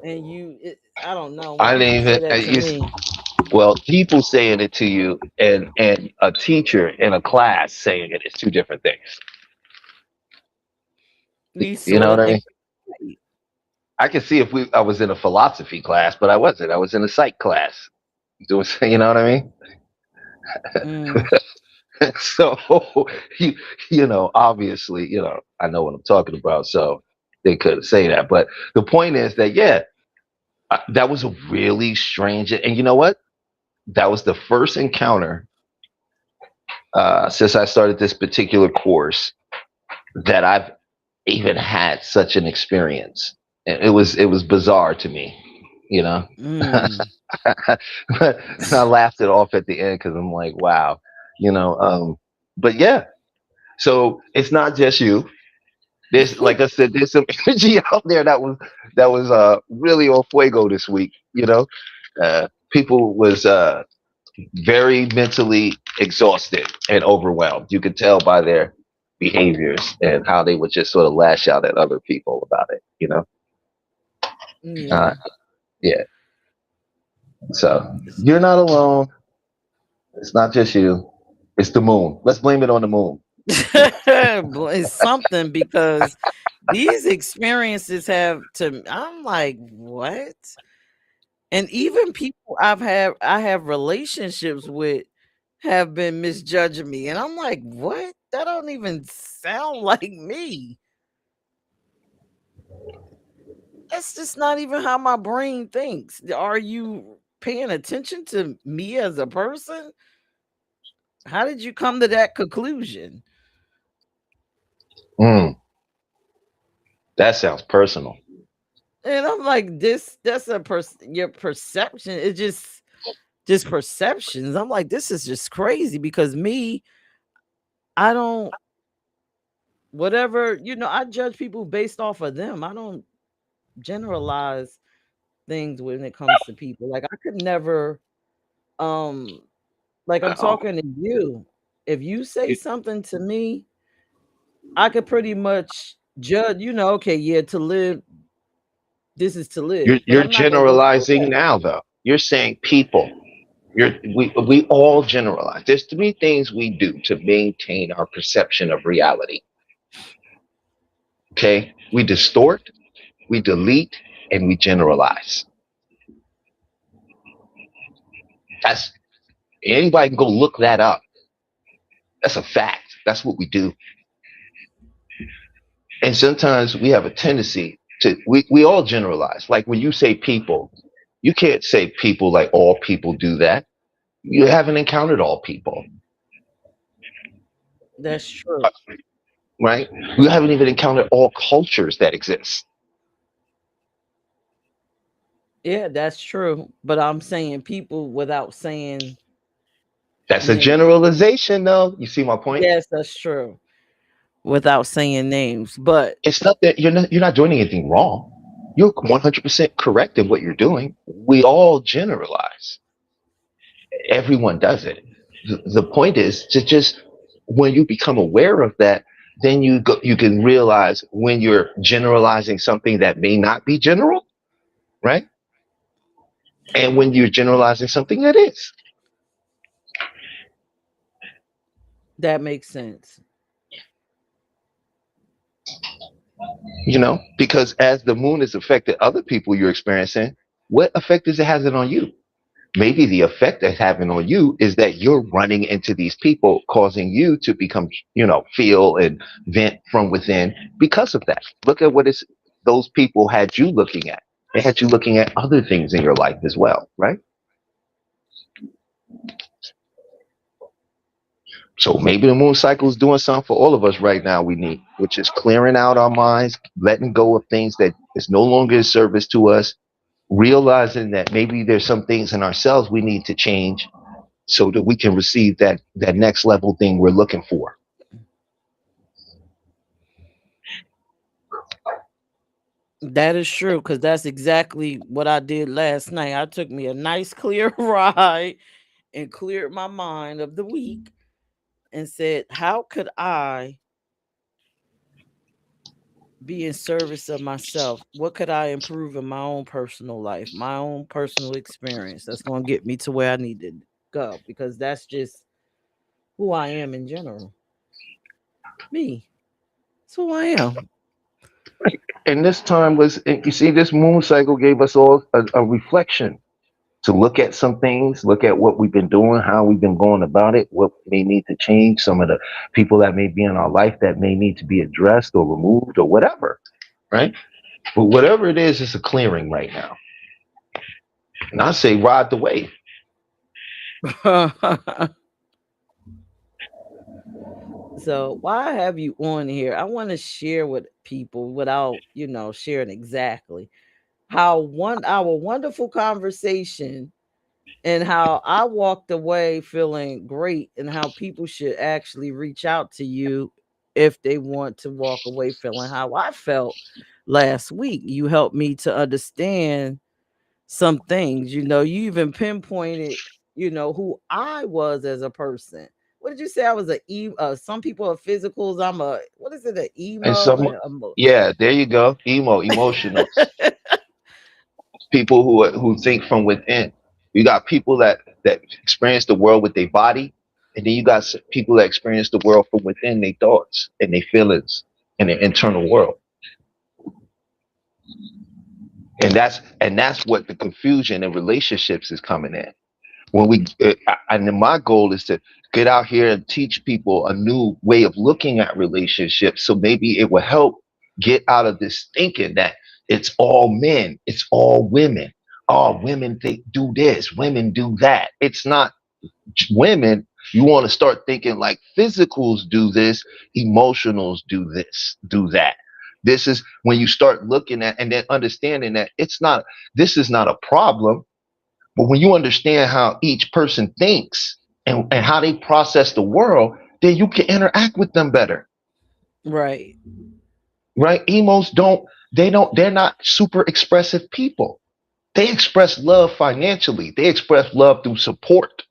and I don't know. I When people say didn't that to even. me, Well, people saying it to you and a teacher in a class saying it is two different things. we You sort know what of I mean? think. I could see if I was in a philosophy class, but I wasn't. I was in a psych class. You know what I mean? Mm, So obviously, I know what I'm talking about. So they could say that, but the point is that that was a really strange. And you know what? That was the first encounter since I started this particular course that I've even had such an experience. It was bizarre to me, mm. But I laughed it off at the end because I'm like, wow, but yeah. So it's not just you. There's, like I said, there's some energy out there that was really on fuego this week. People was very mentally exhausted and overwhelmed. You could tell by their behaviors and how they would just sort of lash out at other people about it. Yeah. Yeah. So you're not alone. It's not just you. It's the moon. Let's blame it on the moon. It's something because these experiences I'm like, what? And even people I have relationships with have been misjudging me. And I'm like, what? That don't even sound like me. That's just not even how my brain thinks. Are you paying attention to me as a person? How did you come to that conclusion? That sounds personal. And I'm like, that's your perception. It's just perceptions. I'm like, this is just crazy because I don't whatever, I judge people based off of them. I don't generalize things when it comes to people. Like I could never like I'm talking to you. If you say something to me, I could pretty much judge, okay, yeah, to live This is to live, but You're I'm not gonna go through generalizing that. now, though. You're saying people. We all generalize. There's three things we do to maintain our perception of reality. Okay, we distort, we delete, and we generalize. That's anybody can go look that up. That's a fact. That's what we do. And sometimes we have a tendency to we all generalize. Like when you say people, you can't say people like all people do that. You haven't encountered all people, That's true. right? You haven't even encountered all cultures that exist. Yeah, that's true. But I'm saying people without saying That's a names. generalization, though. You see my point? Yes, that's true. Without saying names. But It's not that you're not doing anything wrong. You're 100% correct in what you're doing. We all generalize. Everyone does it. The point is to just when you become aware of that, then you can realize when you're generalizing something that may not be general, right? And when you're generalizing something that is, that makes sense. because as the moon has affected other people you're experiencing, what effect is it having on you? Maybe the effect that's having on you is that you're running into these people, causing you to become, feel and vent from within because of that. Look at what those people had you looking at. They had you looking at other things in your life as well, right? So maybe the moon cycle is doing something for all of us right now we need, which is clearing out our minds, letting go of things that is no longer of service to us, realizing that maybe there's some things in ourselves we need to change so that we can receive that next level thing we're looking for. That is true, because that's exactly what I did last night. I took me a nice clear ride and cleared my mind of the week and said, how could I be in service of myself? What could I improve in my own personal life, my own personal experience that's going to get me to where I need to go? Because that's just who I am in general. Me. It's who I am. And this time you see, this moon cycle gave us all a reflection to look at some things, look at what we've been doing, how we've been going about it, what may need to change, some of the people that may be in our life that may need to be addressed or removed or whatever, right? But whatever it is, it's a clearing right now. And I say ride the wave. So why have you on here? I want to share with people without, sharing exactly how our wonderful conversation and how I walked away feeling great, and how people should actually reach out to you if they want to walk away feeling how I felt last week. You helped me to understand some things. You even pinpointed, who I was as a person. What did you say? I was some people are physicals. I'm a, what is it? An And emo? some, yeah, there you go. Emotional. People who think from within. You got people that experience the world with their body, and then you got people that experience the world from within their thoughts and their feelings and their internal world. And that's what the confusion in relationships is coming in. When and my goal is to get out here and teach people a new way of looking at relationships, so maybe it will help get out of this thinking that it's all men, it's all women. Oh, women they do this, women do that. It's not women. You want to start thinking like physicals do this, emotionals do this, do that. This is when you start looking at and then understanding that this is not a problem. But when you understand how each person thinks and how they process the world, then you can interact with them better. Right. Right? They're not super expressive people. They express love financially. They express love through support.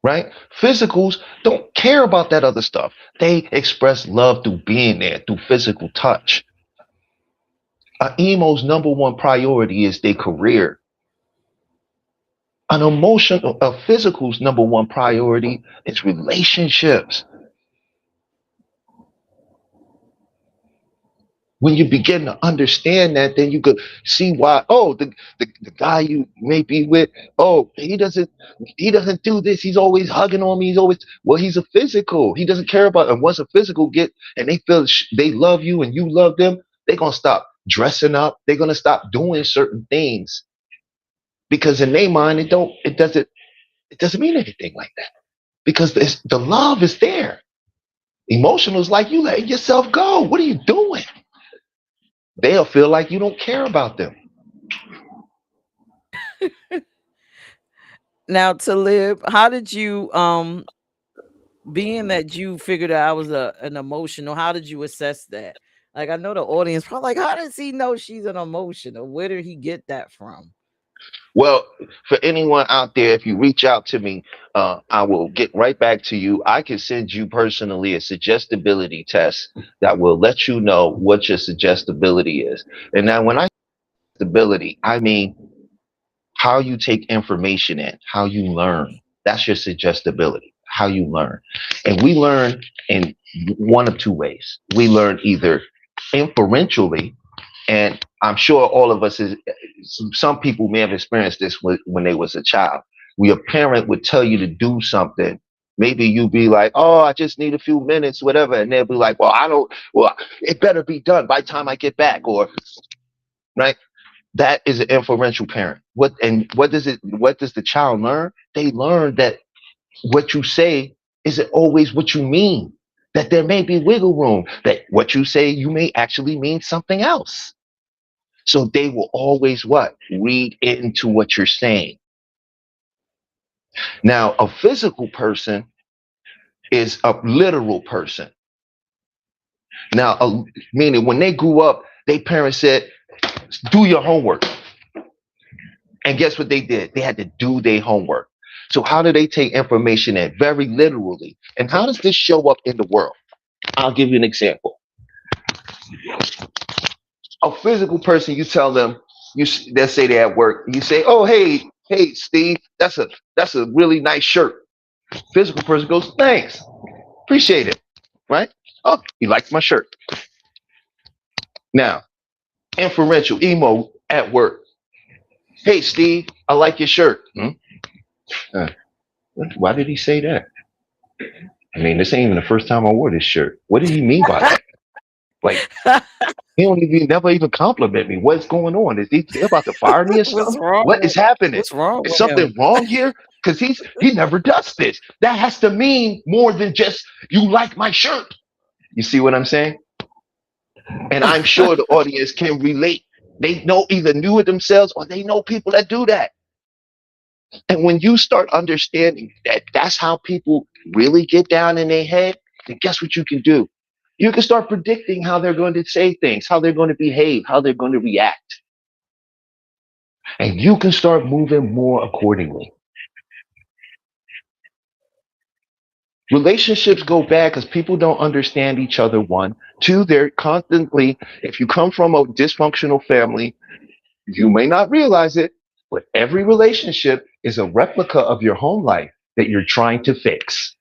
right? Physicals don't care about that other stuff. They express love through being there, through physical touch. An emo's number one priority is their career. A physical's number one priority is relationships. When you begin to understand that, then you could see why, oh, the guy you may be with, oh, he doesn't do this. He's always hugging on me. He's a physical. He doesn't care about, and once a physical get, and they feel they love you and you love them, they're going to stop dressing up. They're going to stop doing certain things because in their mind, it doesn't mean anything like that because the love is there. Emotional is like you letting yourself go. What are you doing? They'll feel like you don't care about them. Now, Talib, how did you being that you figured out I was an emotional, how did you assess that? Like, I know the audience probably like, how does he know she's an emotional? Where did he get that from? Well, for anyone out there, if you reach out to me, I will get right back to you. I can send you personally a suggestibility test that will let you know what your suggestibility is. And now, when I say suggestibility, I mean how you take information in, how you learn. That's your suggestibility, how you learn. And we learn in one of two ways. We learn either inferentially, and I'm sure all of us some people may have experienced this when they was a child. Where your parent would tell you to do something. Maybe you'd be like, oh, I just need a few minutes, whatever. And they'll be like, it better be done by the time I get back. Or, right? That is an inferential parent. What does the child learn? They learn that what you say isn't always what you mean. That there may be wiggle room. That what you say, you may actually mean something else. So they will always what? Read into what you're saying. Now, a physical person is a literal person. Now, meaning when they grew up, their parents said, do your homework. And guess what they did? They had to do their homework. So how do they take information in? Very literally. And how does this show up in the world? I'll give you an example. A physical person, you tell them, let's say they're at work, you say, oh, hey, Steve, that's a really nice shirt. Physical person goes, thanks, appreciate it, right? Oh, he likes my shirt. Now, inferential, emo at work. Hey, Steve, I like your shirt. Why did he say that? I mean, this ain't even the first time I wore this shirt. What did he mean by that? Like, he never even compliment me. What's going on? Is he about to fire me or something? What is happening? What's wrong? Is something wrong here? Because he never does this. That has to mean more than just you like my shirt. You see what I'm saying? And I'm sure the audience can relate. They either knew it themselves or they know people that do that. And when you start understanding that that's how people really get down in their head, then guess what you can do? You can start predicting how they're going to say things, how they're going to behave, how they're going to react. And you can start moving more accordingly. Relationships go bad because people don't understand each other, one. Two, they're constantly, if you come from a dysfunctional family, you may not realize it, but every relationship is a replica of your home life that you're trying to fix.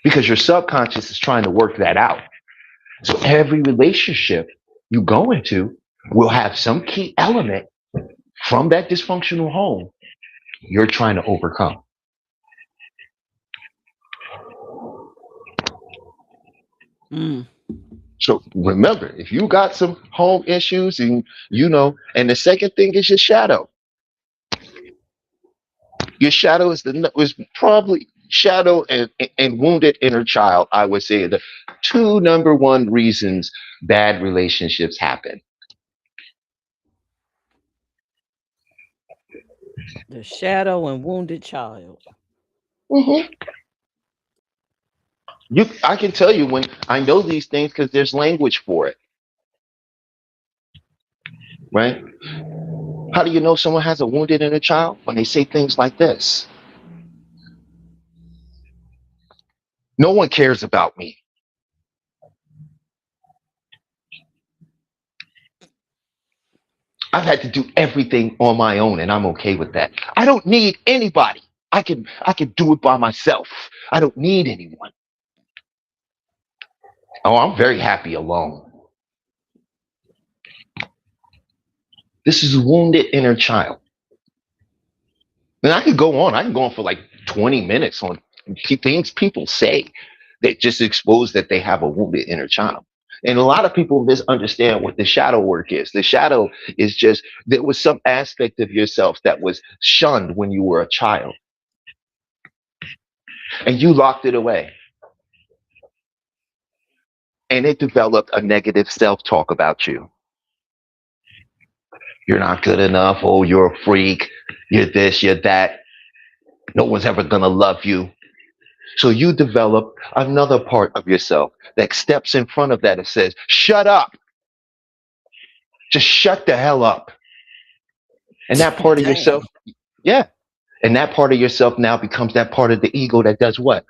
Because your subconscious is trying to work that out. So every relationship you go into will have some key element from that dysfunctional home you're trying to overcome. So remember, if you got some home issues and and the second thing is your shadow. Your shadow is probably shadow and wounded inner child, I would say, the two number one reasons bad relationships happen. The shadow and wounded child. Mm-hmm. I can tell you when I know these things because there's language for it. Right? How do you know someone has a wounded inner child? When they say things like this. No one cares about me. I've had to do everything on my own, and I'm okay with that. I don't need anybody. I can do it by myself. I don't need anyone. Oh, I'm very happy alone. This is a wounded inner child. And I could go on. I can go on for like 20 minutes on things people say that just expose that they have a wounded inner child. And a lot of people misunderstand what the shadow work is. The shadow is just there was some aspect of yourself that was shunned when you were a child, and you locked it away. And it developed a negative self-talk about you. You're not good enough. Oh, you're a freak. You're this, you're that. No one's ever going to love you. So you develop another part of yourself that steps in front of that and says, shut up. Just shut the hell up. And that part of Damn. yourself, yeah. And that part of yourself now becomes that part of the ego that does what?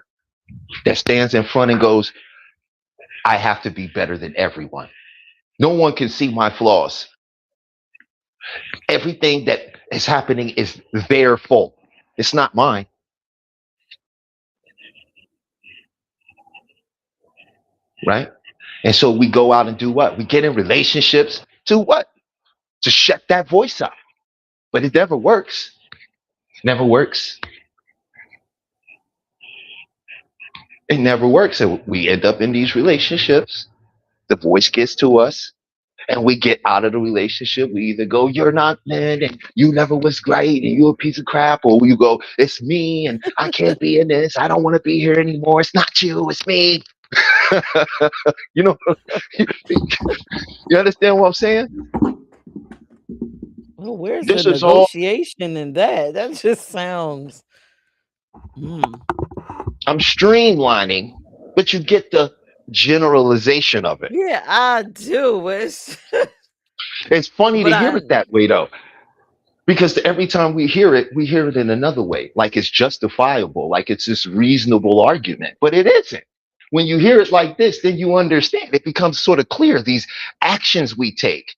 That stands in front and goes, I have to be better than everyone. No one can see my flaws. Everything that is happening is their fault. It's not mine. Right? And so we go out and do what? We get in relationships to what? To shut that voice up. But it never works. Never works. It never works. So we end up in these relationships. The voice gets to us, and we get out of the relationship. We either go, you're not man, and you never was great, and you're a piece of crap, or you go, it's me, and I can't be in this. I don't want to be here anymore. It's not you, it's me. You know, you understand what I'm saying? Well, where's This the is all negotiation in that? That just sounds. I'm streamlining, but you get the generalization of it. Yeah, I do. It's funny But to hear it that way though, because every time we hear it in another way, like it's justifiable, like it's this reasonable argument, but it isn't. When you hear it like this, then you understand. It becomes sort of clear. These actions we take,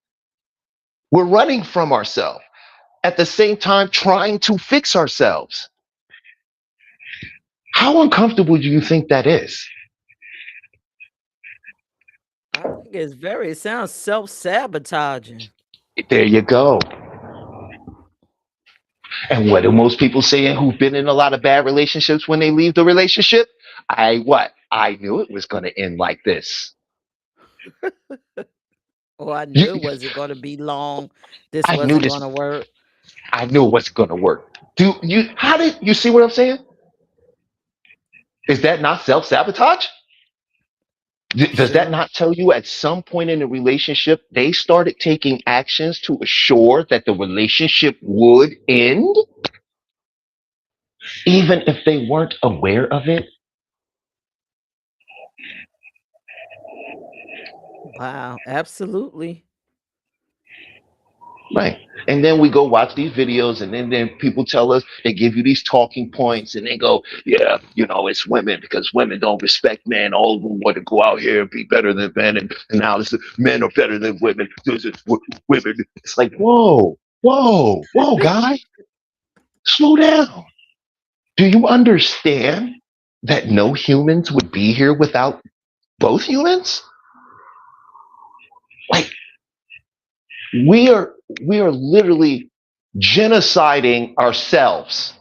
we're running from ourselves at the same time trying to fix ourselves. How uncomfortable do you think that is? I think it sounds self-sabotaging. There you go. And what do most people say who've been in a lot of bad relationships when they leave the relationship? I knew it was going to end like this. Oh, I knew it wasn't going to be long. This I knew wasn't this. going to work. I knew it wasn't going to work. How did you see what I'm saying? Is that not self-sabotage? Does that not tell you at some point in the relationship, they started taking actions to assure that the relationship would end? Even if they weren't aware of it? Wow, absolutely. Right. And then we go watch these videos, and then people tell us, they give you these talking points, and they go, yeah, it's women because women don't respect men. All of them want to go out here and be better than men. And now men are better than women. This is women. It's like, whoa, guy, slow down. Do you understand that no humans would be here without both humans? Like, we are literally genociding ourselves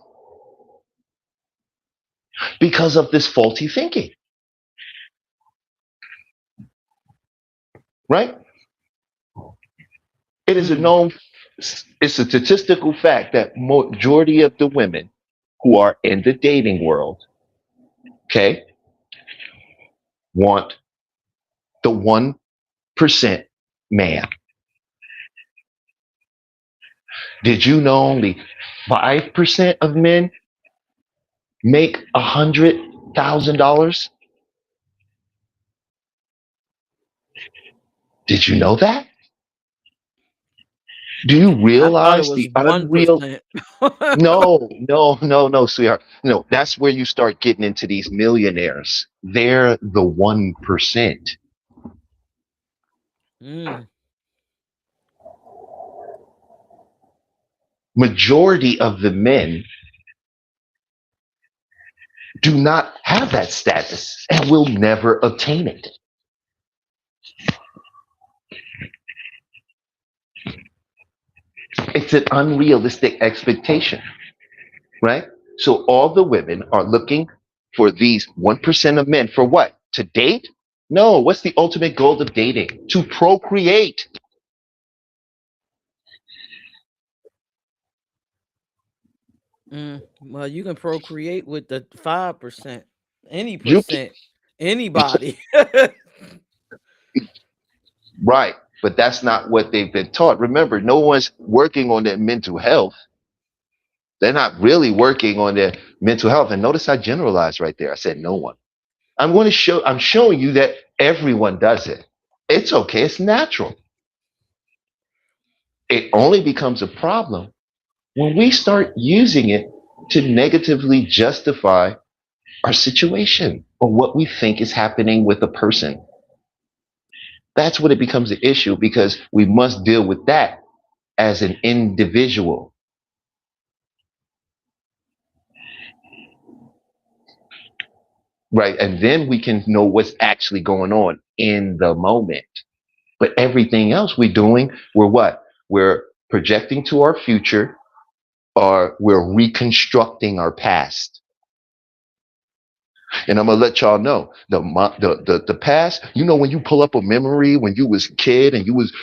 because of this faulty thinking. Right? It is it's a statistical fact that majority of the women who are in the dating world, okay, want the 1% man. Did you know only 5% of men make $100,000? Did you know that? Do you I thought it realize was the unreal? 1%. No, sweetheart. No, that's where you start getting into these millionaires. They're the 1%. Mm, Majority of the men do not have that status and will never obtain it. It's an unrealistic expectation, right? So all the women are looking for these 1% of men for what? To date? No, what's the ultimate goal of dating? To procreate. well, you can procreate with the 5%, any You can, percent, anybody. right, but that's not what they've been taught. Remember, no one's working on their mental health. They're not really working on their mental health. And notice I generalized right there. I said no one. I'm showing you that everyone does it. It's okay, it's natural. It only becomes a problem when we start using it to negatively justify our situation or what we think is happening with a person. That's when it becomes an issue because we must deal with that as an individual. Right. And then we can know what's actually going on in the moment. But everything else we're doing, we're what? We're projecting to our future or we're reconstructing our past. And I'm gonna let y'all know the past. You know, when you pull up a memory when you was a kid and you was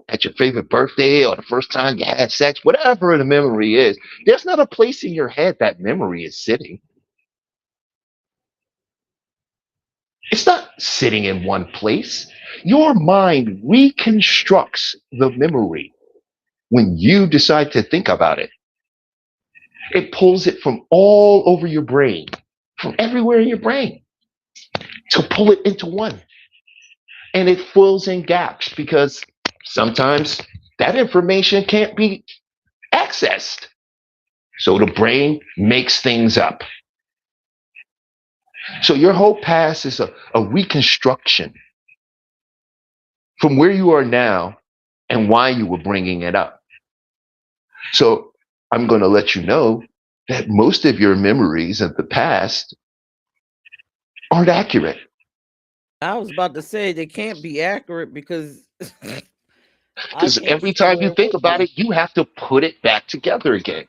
at your favorite birthday or the first time you had sex, whatever the memory is, there's not a place in your head that memory is sitting. It's not sitting in one place. Your mind reconstructs the memory when you decide to think about it. It pulls it from all over your brain, from everywhere in your brain, to pull it into one. And it fills in gaps because sometimes that information can't be accessed. So the brain makes things up. So your whole past is a reconstruction from where you are now and why you were bringing it up. So I'm going to let you know that most of your memories of the past aren't accurate. I was about to say they can't be accurate because I Because can't every see time where you it think would about be. it, you have to put it back together again.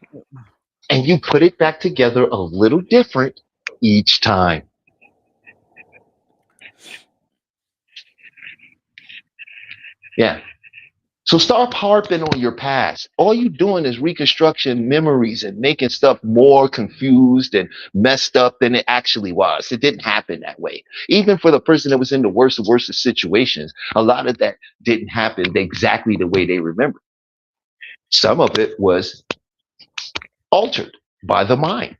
And you put it back together a little different each time. Yeah. So stop harping on your past. All you doing is reconstruction memories and making stuff more confused and messed up than it actually was. It didn't happen that way. Even for the person that was in the worst of worst of situations, a lot of that didn't happen exactly the way they remember. Some of it was altered by the mind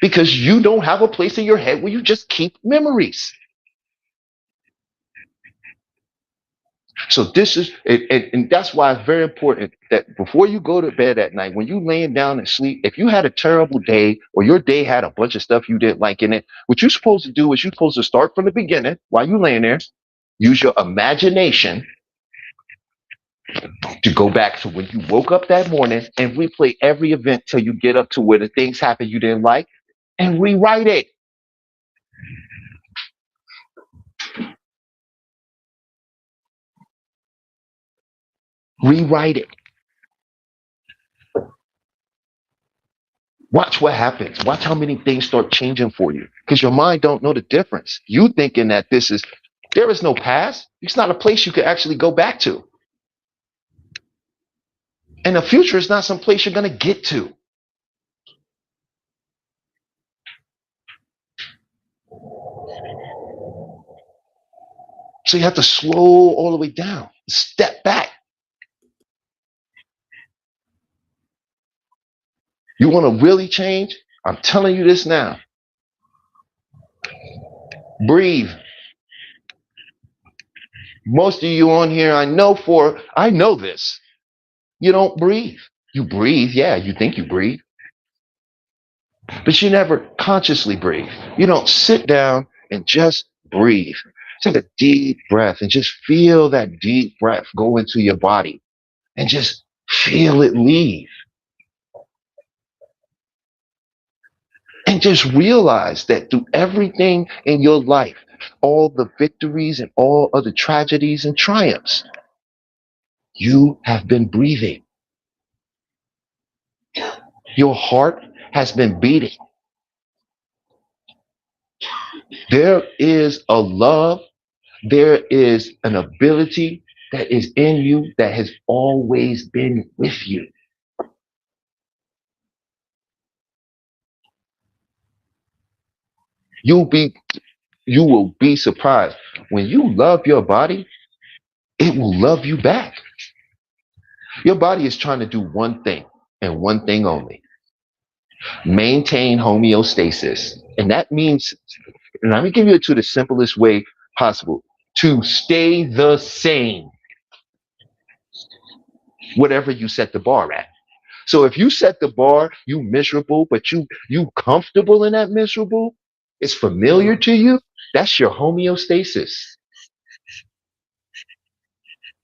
because you don't have a place in your head where you just keep memories. So this is, and that's why it's very important that before you go to bed at night, when you laying down and sleep, if you had a terrible day or your day had a bunch of stuff you didn't like in it, what you're supposed to do is you're supposed to start from the beginning while you're laying there, use your imagination to go back to when you woke up that morning and replay every event till you get up to where the things happen you didn't like and rewrite it. Rewrite it. Watch what happens. Watch how many things start changing for you because your mind don't know the difference. You thinking that there is no past. It's not a place you could actually go back to. And the future is not some place you're going to get to. So you have to slow all the way down, step back. You want to really change? I'm telling you this now. Breathe. Most of you on here, I know this. You don't breathe. You breathe, yeah, you think you breathe, but you never consciously breathe. You don't sit down and just breathe. Take a deep breath and just feel that deep breath go into your body and just feel it leave. And just realize that through everything in your life, all the victories and all of the tragedies and triumphs, you have been breathing. Your heart has been beating. There is a love, there is an ability that is in you that has always been with you. You'll be you will be surprised. When you love your body, it will love you back. Your body is trying to do one thing and one thing only: maintain homeostasis. And that means, and let me give you it to the simplest way possible, to stay the same, whatever you set the bar at. So if you set the bar, you miserable, but you comfortable in that miserable, it's familiar to you, that's your homeostasis.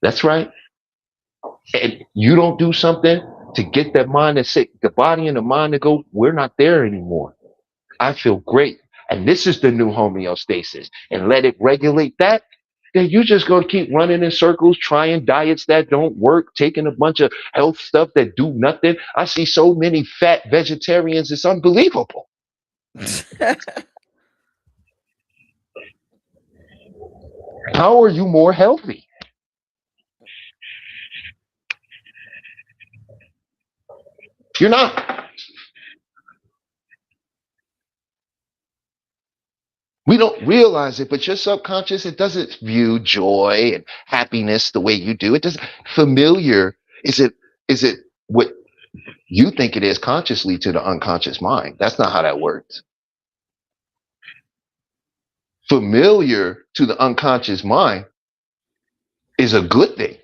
That's right. And you don't do something to get that mind and say the body and the mind to go, we're not there anymore. I feel great. And this is the new homeostasis. And let it regulate that. Then you just gonna keep running in circles, trying diets that don't work, taking a bunch of health stuff that do nothing. I see so many fat vegetarians, it's unbelievable. How are you more healthy? You're not. We don't realize it, but your subconscious, it doesn't view joy and happiness the way you do. It doesn't. Familiar, is it what you think it is consciously to the unconscious mind? That's not how that works. Familiar to the unconscious mind is a good thing.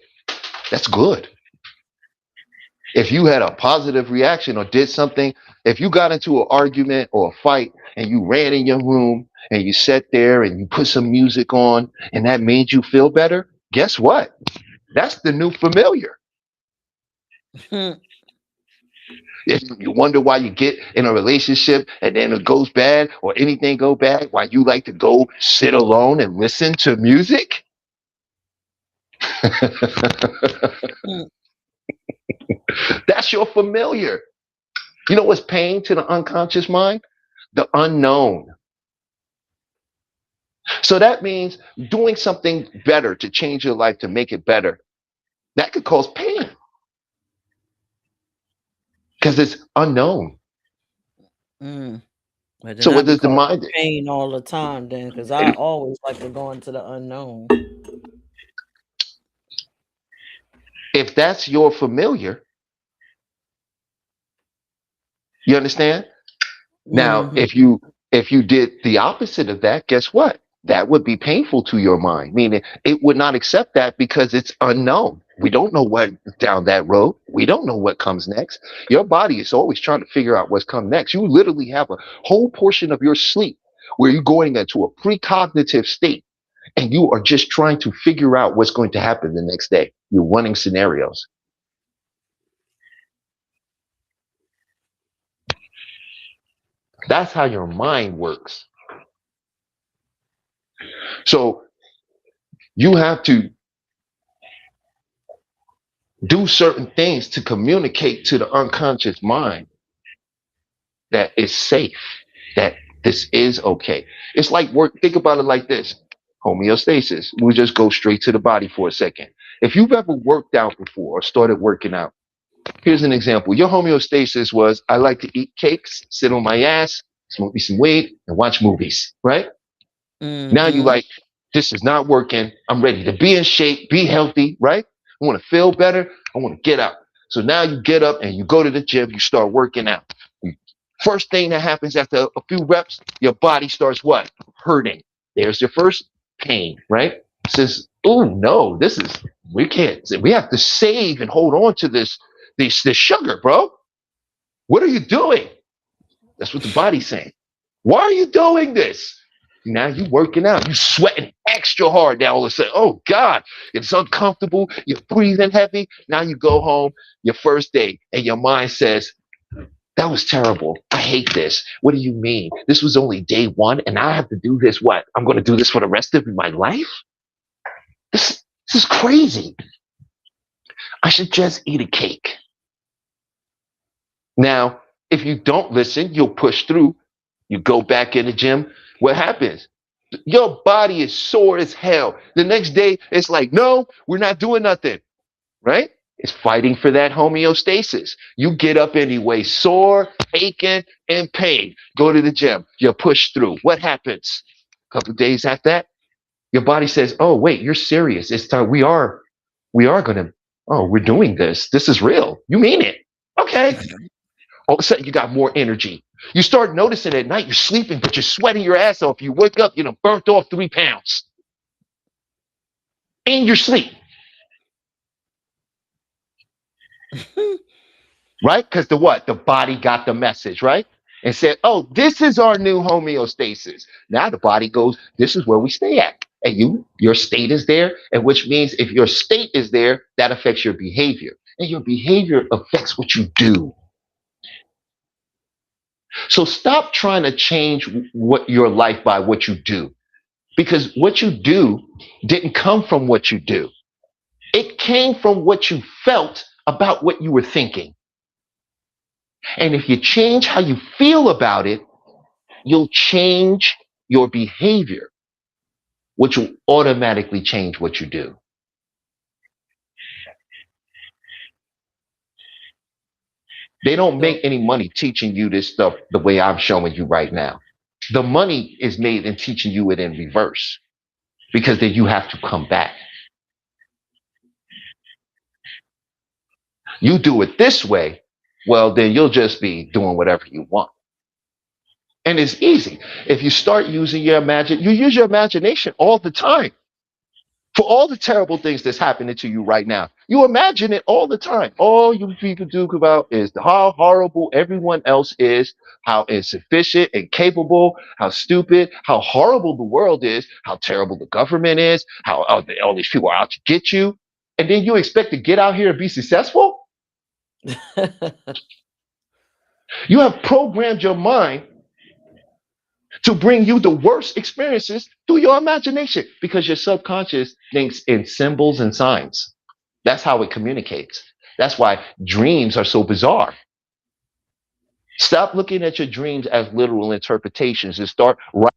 That's good. If you had a positive reaction or did something, if you got into an argument or a fight and you ran in your room and you sat there and you put some music on and that made you feel better, guess what? That's the new familiar. If you wonder why you get in a relationship and then it goes bad or anything go bad, why you like to go sit alone and listen to music? That's your familiar. You know what's pain to the unconscious mind? The unknown. So that means doing something better to change your life, to make it better. That could cause pain because it's unknown. Mm. But then So I what be does the causing mind do? pain all the time then, because I always like to go into the unknown. If that's your familiar, you understand? Now, Mhm. if you did the opposite of that, guess what? That would be painful to your mind, meaning it would not accept that because it's unknown. We don't know what down that road. We don't know what comes next. Your body is always trying to figure out what's come next. You literally have a whole portion of your sleep where you're going into a precognitive state and you are just trying to figure out what's going to happen the next day. You're running scenarios. That's how your mind works. So you have to do certain things to communicate to the unconscious mind that it's safe, that this is okay. It's like work. Think about it like this: homeostasis. We'll just go straight to the body for a second. If you've ever worked out before or started working out, here's an example. Your homeostasis was, I like to eat cakes, sit on my ass, smoke me some weed, and watch movies, right? Now you Mhm. like, this is not working. I'm ready to be in shape, be healthy, right? I want to feel better. I want to get out. So now you get up and you go to the gym, you start working out. First thing that happens after a few reps, your body starts what? Hurting. There's your first pain, right? This is oh no, we can't. We have to save and hold on to this sugar, bro. What are you doing? That's what the body's saying. Why are you doing this? Now you working out, you sweating extra hard. Now all of a sudden, oh God, it's uncomfortable. You're breathing heavy. Now you go home, your first day, and your mind says, that was terrible. I hate this. What do you mean? This was only day one, and I have to do this. What? I'm going to do this for the rest of my life? This is crazy. I should just eat a cake. Now, if you don't listen, you'll push through. You go back in the gym. What happens? Your body is sore as hell. The next day, it's like, no, we're not doing nothing, right? It's fighting for that homeostasis. You get up anyway, sore, aching, and pain. Go to the gym. You push through. What happens? A couple of days after that, your body says, oh, wait, you're serious. It's time. We're doing this. This is real. You mean it. Okay. All of a sudden, you got more energy. You start noticing at night you're sleeping, but you're sweating your ass off. You wake up, burnt off 3 pounds in your sleep. Right? Because the body got the message, right? And said, oh, this is our new homeostasis. Now the body goes, this is where we stay at. And your state is there. And which means if your state is there, that affects your behavior. And your behavior affects what you do. So stop trying to change what your life by what you do. Because what you do didn't come from what you do. It came from what you felt about what you were thinking. And if you change how you feel about it, you'll change your behavior, which will automatically change what you do. They don't make any money teaching you this stuff the way I'm showing you right now. The money is made in teaching you it in reverse, because then you have to come back. You do it this way, well, then you'll just be doing whatever you want. And it's easy. If you start using you use your imagination all the time. For all the terrible things that's happening to you right now, you imagine it all the time. All you people do about is how horrible everyone else is, how insufficient and capable, how stupid, how horrible the world is, how terrible the government is, how all these people are out to get you. And then you expect to get out here and be successful? You have programmed your mind to bring you the worst experiences through your imagination, because your subconscious thinks in symbols and signs. That's how it communicates. That's why dreams are so bizarre. Stop looking at your dreams as literal interpretations and start writing.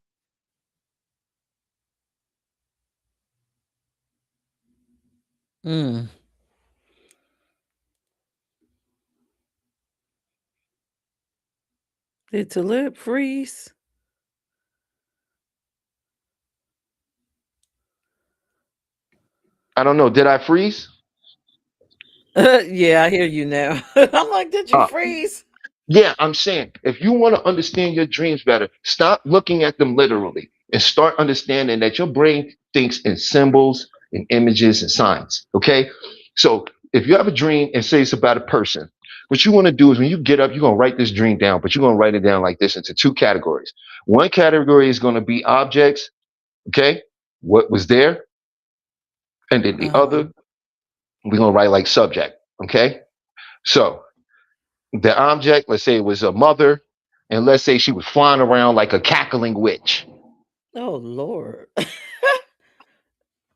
Did Talib freeze? I don't know. Did I freeze? Yeah, I hear you now. I'm like, did you freeze? Yeah, I'm saying, if you want to understand your dreams better, stop looking at them literally and start understanding that your brain thinks in symbols and images and signs. Okay. So if you have a dream and say it's about a person, what you want to do is when you get up, you're going to write this dream down, but you're going to write it down like this into 2 categories. One category is going to be objects. Okay. What was there? And then the other, we're going to write like subject. Okay. So the object, let's say it was a mother, and let's say she was flying around like a cackling witch. Oh, Lord.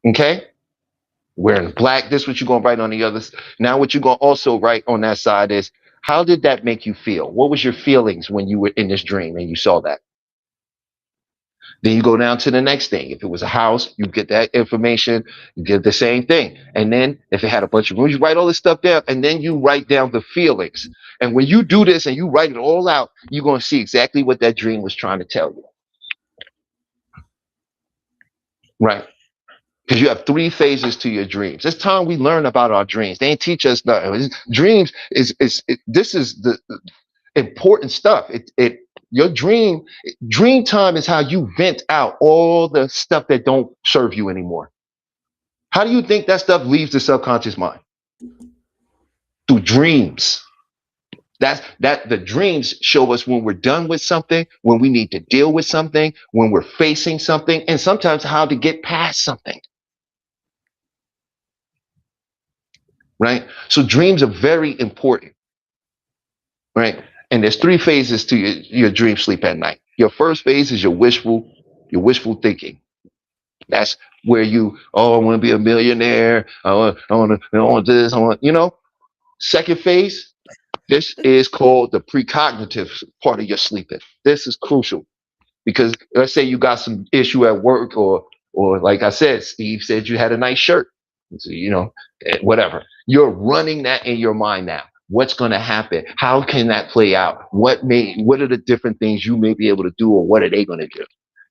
Okay. Wearing black. This is what you're going to write on the others. Now, what you're going to also write on that side is, how did that make you feel? What was your feelings when you were in this dream and you saw that? Then you go down to the next thing. If it was a house, you get that information, you get the same thing. And then if it had a bunch of rooms, you write all this stuff down, and then you write down the feelings. And when you do this and you write it all out, you're going to see exactly what that dream was trying to tell you. Right? Because you have 3 phases to your dreams. It's time we learn about our dreams. They ain't teach us nothing. Dreams this is the important stuff. Your dream time is how you vent out all the stuff that don't serve you anymore. How do you think that stuff leaves the subconscious mind? Through dreams. That the dreams show us when we're done with something, when we need to deal with something, when we're facing something, and sometimes how to get past something. Right? So dreams are very important. Right? And there's 3 phases to your dream sleep at night. Your first phase is your wishful thinking. That's where I want to be a millionaire. I want this. Second phase, this is called the precognitive part of your sleeping. This is crucial because let's say you got some issue at work, or like I said, Steve said you had a nice shirt. So, whatever. You're running that in your mind now. What's going to happen? How can that play out? What are the different things you may be able to do, or what are they going to do?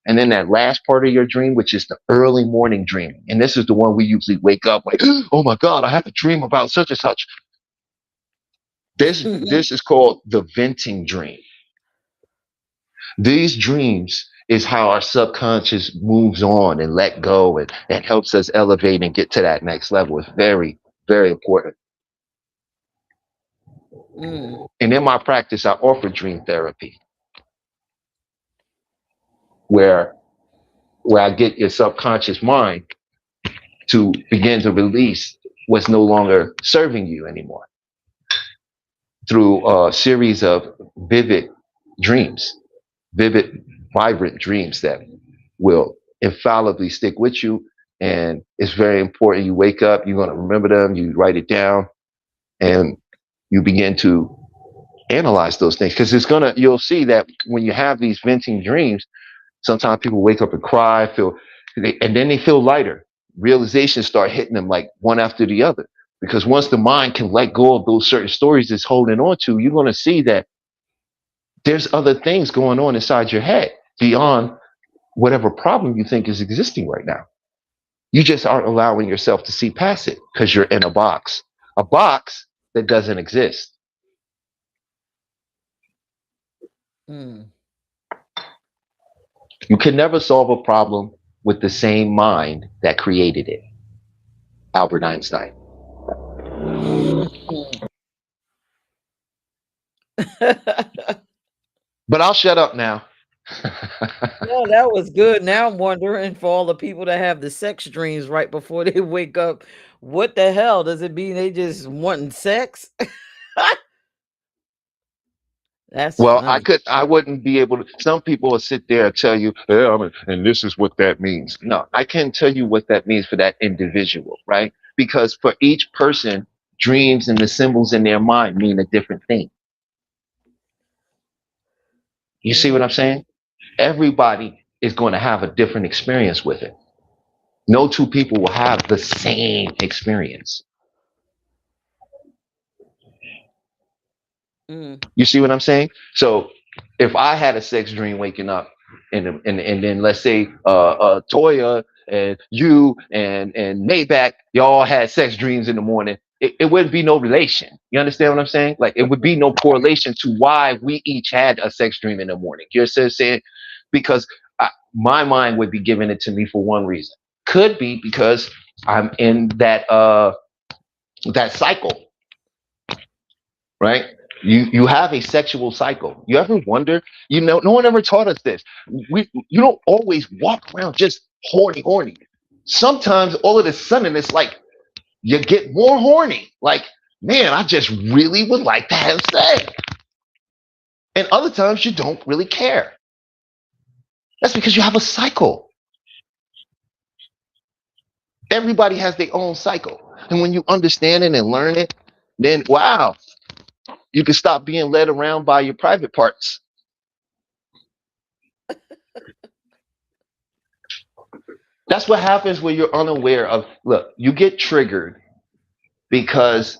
And then that last part of your dream, which is the early morning dream. And this is the one we usually wake up like, oh my God, I have a dream about such and such. This is called the venting dream. These dreams is how our subconscious moves on and let go and helps us elevate and get to that next level. It's very, very important. And in my practice, I offer dream therapy, where I get your subconscious mind to begin to release what's no longer serving you anymore through a series of vivid dreams, vivid, vibrant dreams that will infallibly stick with you. And it's very important. You wake up, you're going to remember them, you write it down, and you begin to analyze those things. Because you'll see that when you have these venting dreams, sometimes people wake up and cry, and then they feel lighter. Realizations start hitting them like one after the other. Because once the mind can let go of those certain stories it's holding on to, you're going to see that there's other things going on inside your head beyond whatever problem you think is existing right now. You just aren't allowing yourself to see past it because you're in a box that doesn't exist. You can never solve a problem with the same mind that created it. Albert Einstein. But I'll shut up now. No, that was good. Now I'm wondering, for all the people that have the sex dreams right before they wake up, what the hell does it mean? They just wanting sex? That's Well, funny. I wouldn't be able to. Some people will sit there and tell you, and this is what that means. No, I can't tell you what that means for that individual, right? Because for each person, dreams and the symbols in their mind mean a different thing. You see what I'm saying? Everybody is going to have a different experience with it. No 2 people will have the same experience. You see what I'm saying? So if I had a sex dream waking up, and then let's say Toya and you and Maybach, y'all had sex dreams in the morning, it wouldn't be no relation. You understand what I'm saying? Like, it would be no correlation to why we each had a sex dream in the morning. You're saying, because my mind would be giving it to me for one reason. Could be because I'm in that cycle, right? You have a sexual cycle. You ever wonder? No one ever taught us this. You don't always walk around just horny. Sometimes all of a sudden it's like you get more horny. Like, man, I just really would like to have sex. And other times you don't really care. That's because you have a cycle. Everybody has their own cycle. And when you understand it and learn it, then wow, you can stop being led around by your private parts. That's what happens when you're unaware of. Look, you get triggered because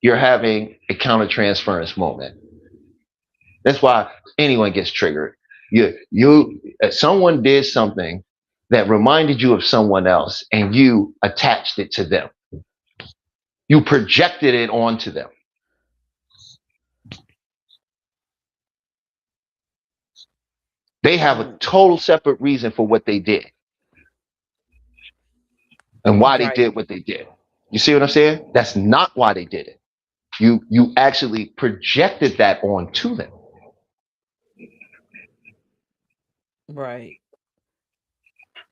you're having a countertransference moment. That's why anyone gets triggered. Someone did something that reminded you of someone else, and you attached it to them. You projected it onto them. They have a total separate reason for what they did. and why they Right. did what they did. You see what I'm saying? That's not why they did it. You actually projected that onto them. Right.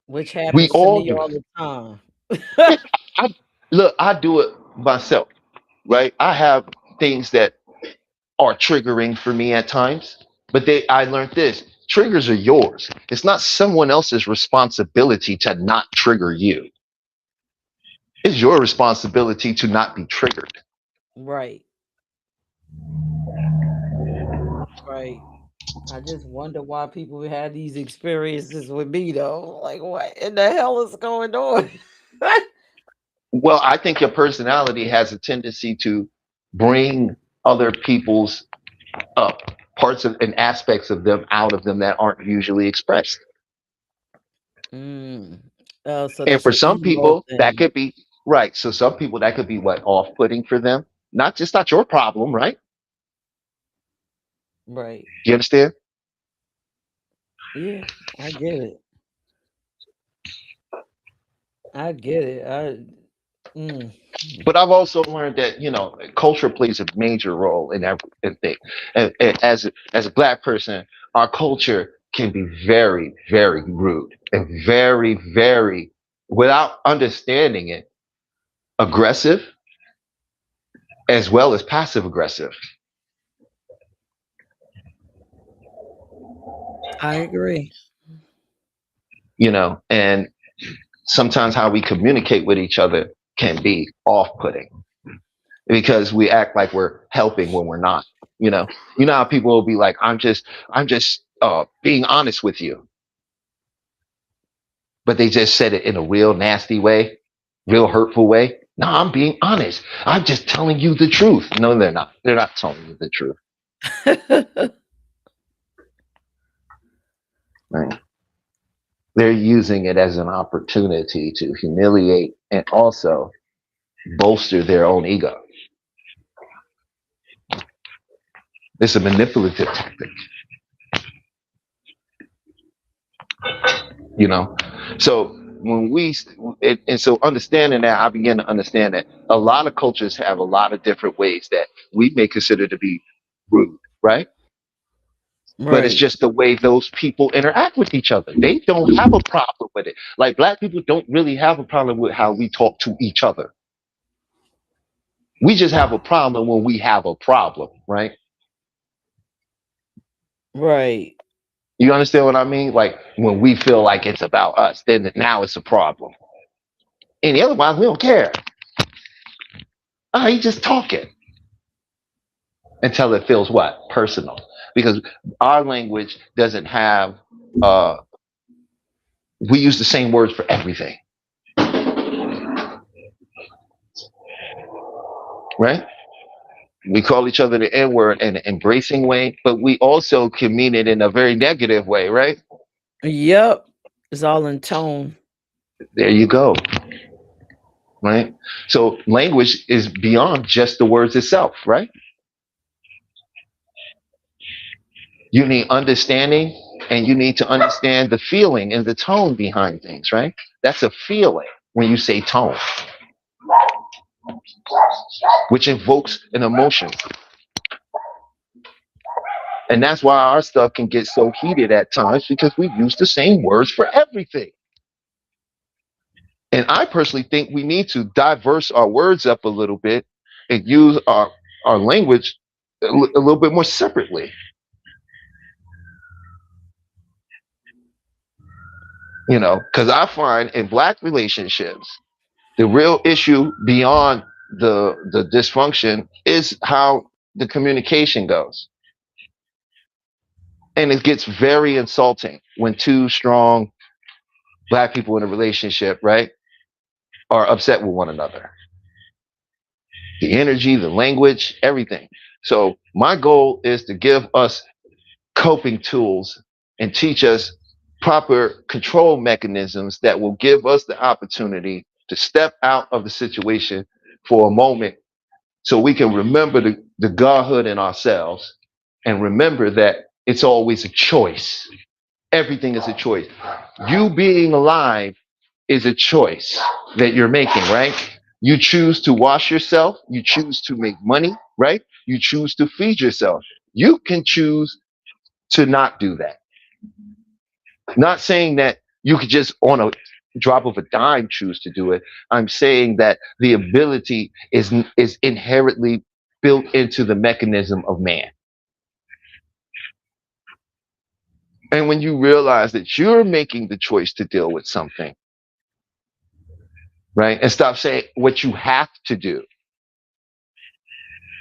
Which We happens to all me do all it. the time. Yeah, look, I do it myself, right? I have things that are triggering for me at times, but I learned this. Triggers are yours. It's not someone else's responsibility to not trigger you. It's your responsibility to not be triggered. Right. Right. I just wonder why people had these experiences with me though. Like what in the hell is going on? Well, I think your personality has a tendency to bring other people's parts of and aspects of them out of them that aren't usually expressed. Mm. Oh, so And that's for an some ego people, that thing. could be right. So some people that could be what off-putting for them. Not your problem, right? Right. You understand? Yeah, I get it. I get it. Mm, But I've also learned that culture plays a major role in everything. And as a black person, our culture can be very, very rude and very, very, without understanding it, aggressive as well as passive aggressive. I agree. And sometimes how we communicate with each other can be off-putting because we act like we're helping when we're not. You know how people will be like, I'm just being honest with you, but they just said it in a real nasty way, real hurtful way. No, I'm being honest. I'm just telling you the truth. No, they're not. They're not telling you the truth. Right? They're using it as an opportunity to humiliate and also bolster their own ego. It's a manipulative tactic, you know. So when and so understanding that, I began to understand that a lot of cultures have a lot of different ways that we may consider to be rude, right? But it's Right. just the way those people interact with each other. They don't have a problem with it. Like black people don't really have a problem with how we talk to each other. We just have a problem when we have a problem, right? Right. You understand what I mean? Like when we feel like it's about us, then now it's a problem. And otherwise, we don't care. Oh, he's just talking until it feels what? Personal. Because our language doesn't have, we use the same words for everything, right? We call each other the N word in an embracing way, but we also can mean it in a very negative way, right? Yep. It's all in tone. There you go, right? So language is beyond just the words itself, right? You need understanding and you need to understand the feeling and the tone behind things, right? That's a feeling when you say tone, which invokes an emotion. And that's why our stuff can get so heated at times because we use the same words for everything. And I personally think we need to diverse our words up a little bit and use our language a little bit more separately. Because I find in black relationships, the real issue beyond the dysfunction is how the communication goes. And it gets very insulting when two strong black people in a relationship, right, are upset with one another. The energy, the language, everything. So my goal is to give us coping tools and teach us proper control mechanisms that will give us the opportunity to step out of the situation for a moment so we can remember the godhood in ourselves and remember that it's always a choice. Everything is a choice. You being alive is a choice that you're making, right? You choose to wash yourself, you choose to make money, right? You choose to feed yourself. You can choose to not do that. Not saying that you could just on a drop of a dime choose to do it. I'm saying that the ability is inherently built into the mechanism of man. And when you realize that you're making the choice to deal with something, right? And stop saying what you have to do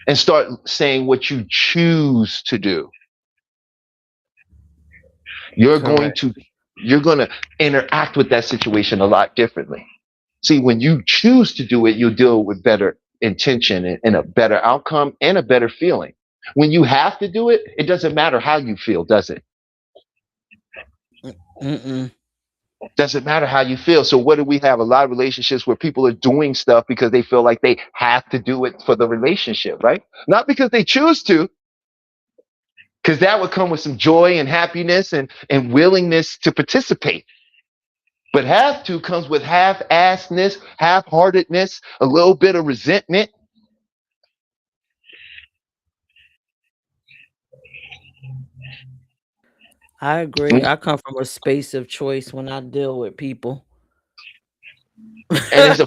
and start saying what you choose to do. You're going Correct. to interact with that situation a lot differently. See, when you choose to do it, you'll deal with better intention and a better outcome and a better feeling. When you have to do it, it doesn't matter how you feel, does it? Mm-mm. Doesn't matter how you feel. So what do we have? A lot of relationships where people are doing stuff because they feel like they have to do it for the relationship, right? Not because they choose to, because that would come with some joy and happiness and willingness to participate. But have to comes with half-assedness, half-heartedness, a little bit of resentment. I agree. I come from a space of choice when I deal with people. And it's a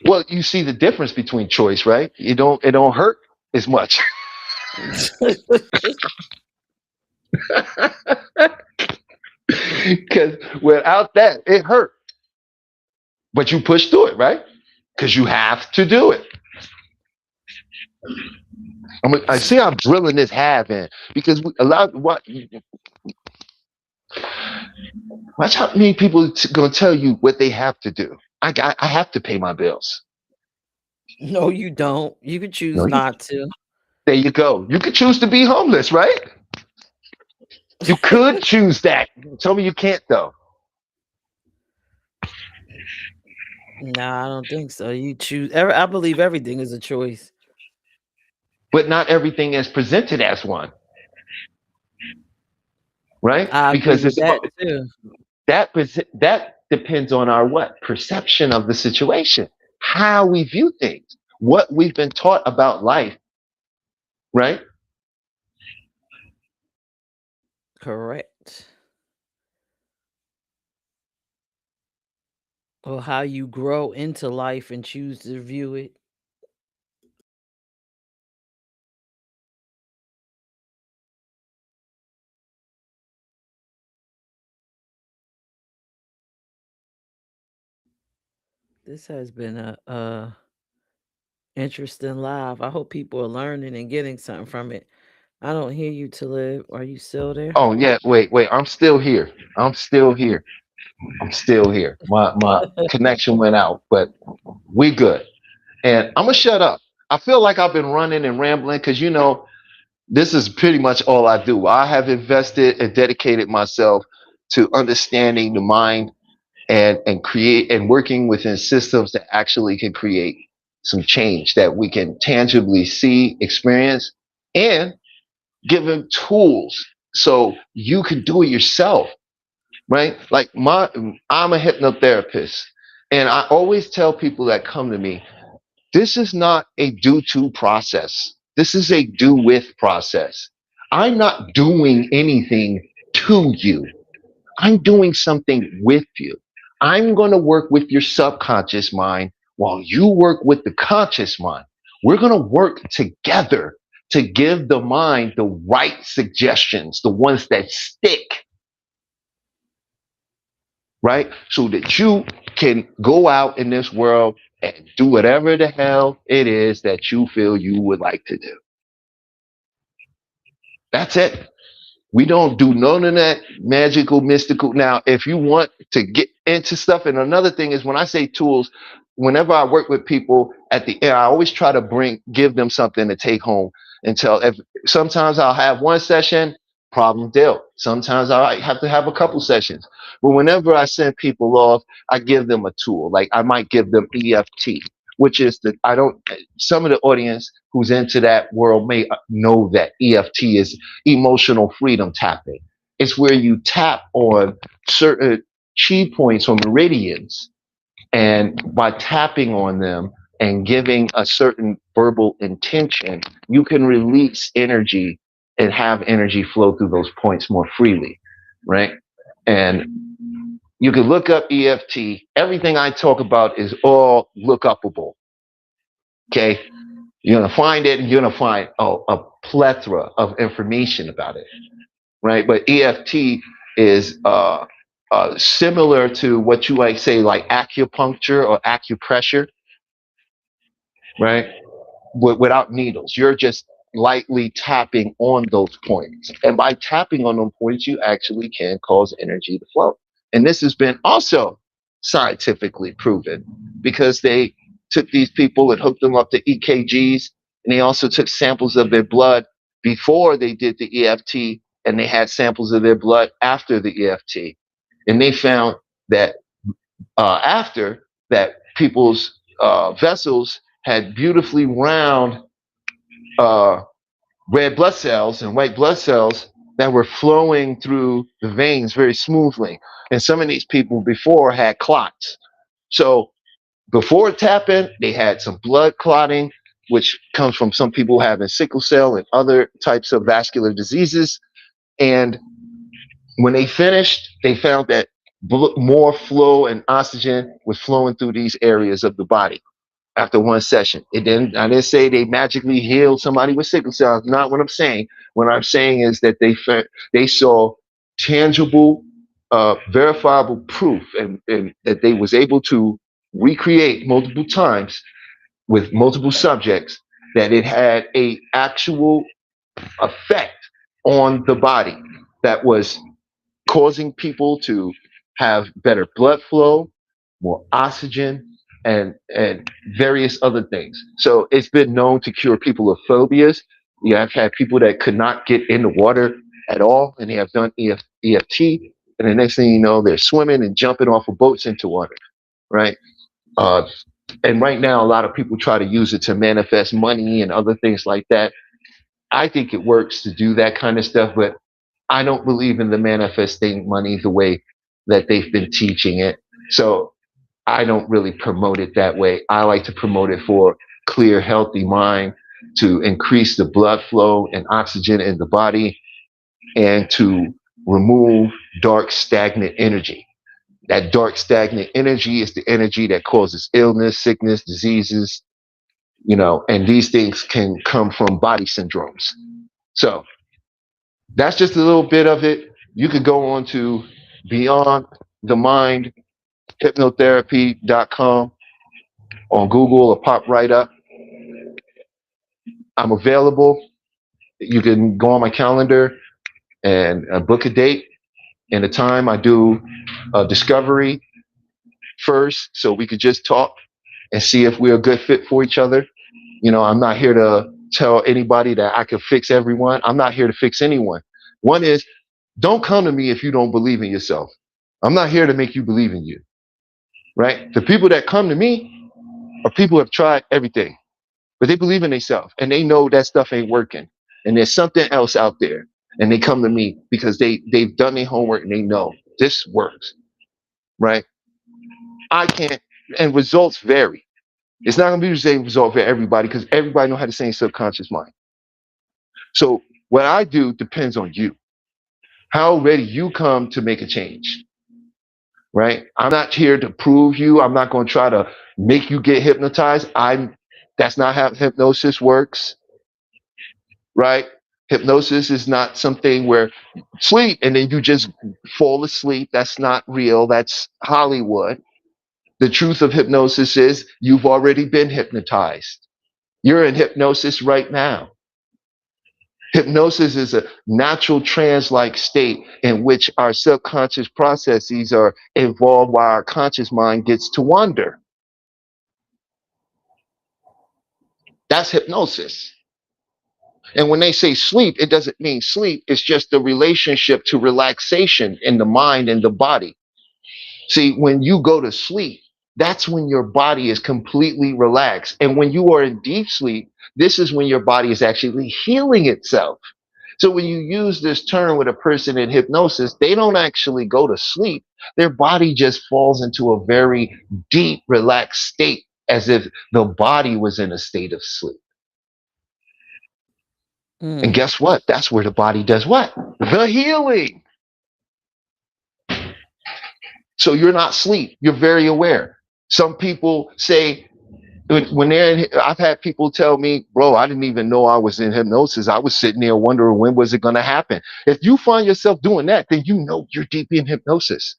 well, you see the difference between choice, right? It don't hurt as much. Because without that, it hurt. But you push through it, right? Because you have to do it. I see I'm drilling this have in because a lot watch how many people gonna tell you what they have to do. I have to pay my bills. No, you don't. You can choose No, not to. there you go. You could choose to be homeless, right? You could choose that. Tell me you can't though. No, I don't think so. You choose. I believe everything is a choice. But not everything is presented as one, right? I agree Because with it's that about too. that depends on our what perception of the situation, how we view things, what we've been taught about life, right? Correct. Or how you grow into life and choose to view it. This has been a interesting live. I hope people are learning and getting something from it. I don't hear you, Talib. Are you still there? Oh yeah, wait, I'm still here. I'm still here. I'm still here. My connection went out, but we good. And I'm gonna shut up. I feel like I've been running and rambling because this is pretty much all I do. I have invested and dedicated myself to understanding the mind and create and working within systems that actually can create some change that we can tangibly see, experience, and give them tools so you can do it yourself, right? Like I'm a hypnotherapist, and I always tell people that come to me, this is not a do to process. This is a do with process. I'm not doing anything to you. I'm doing something with you. I'm going to work with your subconscious mind while you work with the conscious mind. We're going to work together to give the mind the right suggestions, the ones that stick, right? So that you can go out in this world and do whatever the hell it is that you feel you would like to do. That's it. We don't do none of that magical, mystical. Now, if you want to get into stuff, and another thing is when I say tools, whenever I work with people at the end, I always try to give them something to take home and tell. If sometimes I'll have one session, problem dealt. Sometimes I have to have a couple sessions. But whenever I send people off, I give them a tool. Like I might give them EFT, which is some of the audience who's into that world may know that EFT is emotional freedom tapping. It's where you tap on certain chi points or meridians. And by tapping on them and giving a certain verbal intention, you can release energy and have energy flow through those points more freely, right? And you can look up EFT. Everything I talk about is all look upable. Okay. You're going to find it and you're going to find a plethora of information about it, right? But EFT is similar to what you like say, like acupuncture or acupressure, right? Without needles. You're just lightly tapping on those points. And by tapping on those points, you actually can cause energy to flow. And this has been also scientifically proven because they took these people and hooked them up to EKGs, and they also took samples of their blood before they did the EFT, and they had samples of their blood after the EFT. And they found that after that, people's vessels had beautifully round red blood cells and white blood cells that were flowing through the veins very smoothly. And some of these people before had clots. So before tapping, they had some blood clotting, which comes from some people having sickle cell and other types of vascular diseases. And when they finished, they found that more flow and oxygen was flowing through these areas of the body after one session. I didn't say they magically healed somebody with sickle cell. That's not what I'm saying. What I'm saying is that they saw tangible, verifiable proof, and that they was able to recreate multiple times with multiple subjects that it had a actual effect on the body that was causing people to have better blood flow, more oxygen, and various other things. So it's been known to cure people of phobias. I've had people that could not get in the water at all, and they have done EFT, and the next thing you know, they're swimming and jumping off of boats into water, right? And right now, a lot of people try to use it to manifest money and other things like that. I think it works to do that kind of stuff, but I don't believe in the manifesting money the way that they've been teaching it. So I don't really promote it that way. I like to promote it for clear, healthy mind, to increase the blood flow and oxygen in the body, and to remove dark, stagnant energy. That dark, stagnant energy is the energy that causes illness, sickness, diseases, and these things can come from body syndromes. So that's just a little bit of it. You could go on to Beyond the Mind hypnotherapy.com on Google, or pop right up. I'm available. You can go on my calendar and book a date and a time. I do a discovery first, so we could just talk and see if we're a good fit for each other. I'm not here to tell anybody that I can fix everyone. I'm not here to fix anyone. One is, don't come to me if you don't believe in yourself. I'm not here to make you believe in you, right? The people that come to me are people who have tried everything, but they believe in themselves and they know that stuff ain't working. And there's something else out there. And they come to me because they've done their homework and they know this works, right? I can't, and results vary. It's not going to be the same result for everybody because everybody knows how the same subconscious mind. So what I do depends on you. How ready you come to make a change, right? I'm not here to prove you. I'm not going to try to make you get hypnotized. That's not how hypnosis works, right? Hypnosis is not something where sleep and then you just fall asleep. That's not real. That's Hollywood. The truth of hypnosis is you've already been hypnotized. You're in hypnosis right now. Hypnosis is a natural trance-like state in which our subconscious processes are involved while our conscious mind gets to wander. That's hypnosis. And when they say sleep, it doesn't mean sleep. It's just the relationship to relaxation in the mind and the body. See, when you go to sleep, that's when your body is completely relaxed. And when you are in deep sleep, this is when your body is actually healing itself. So when you use this term with a person in hypnosis, they don't actually go to sleep. Their body just falls into a very deep, relaxed state, as if the body was in a state of sleep. And guess what? That's where the body does what? The healing. So you're not asleep. You're very aware. Some people say when they're in, I've had people tell me, bro, I didn't even know I was in hypnosis. I was sitting there wondering when was it going to happen. If you find yourself doing that, then you know you're deep in hypnosis.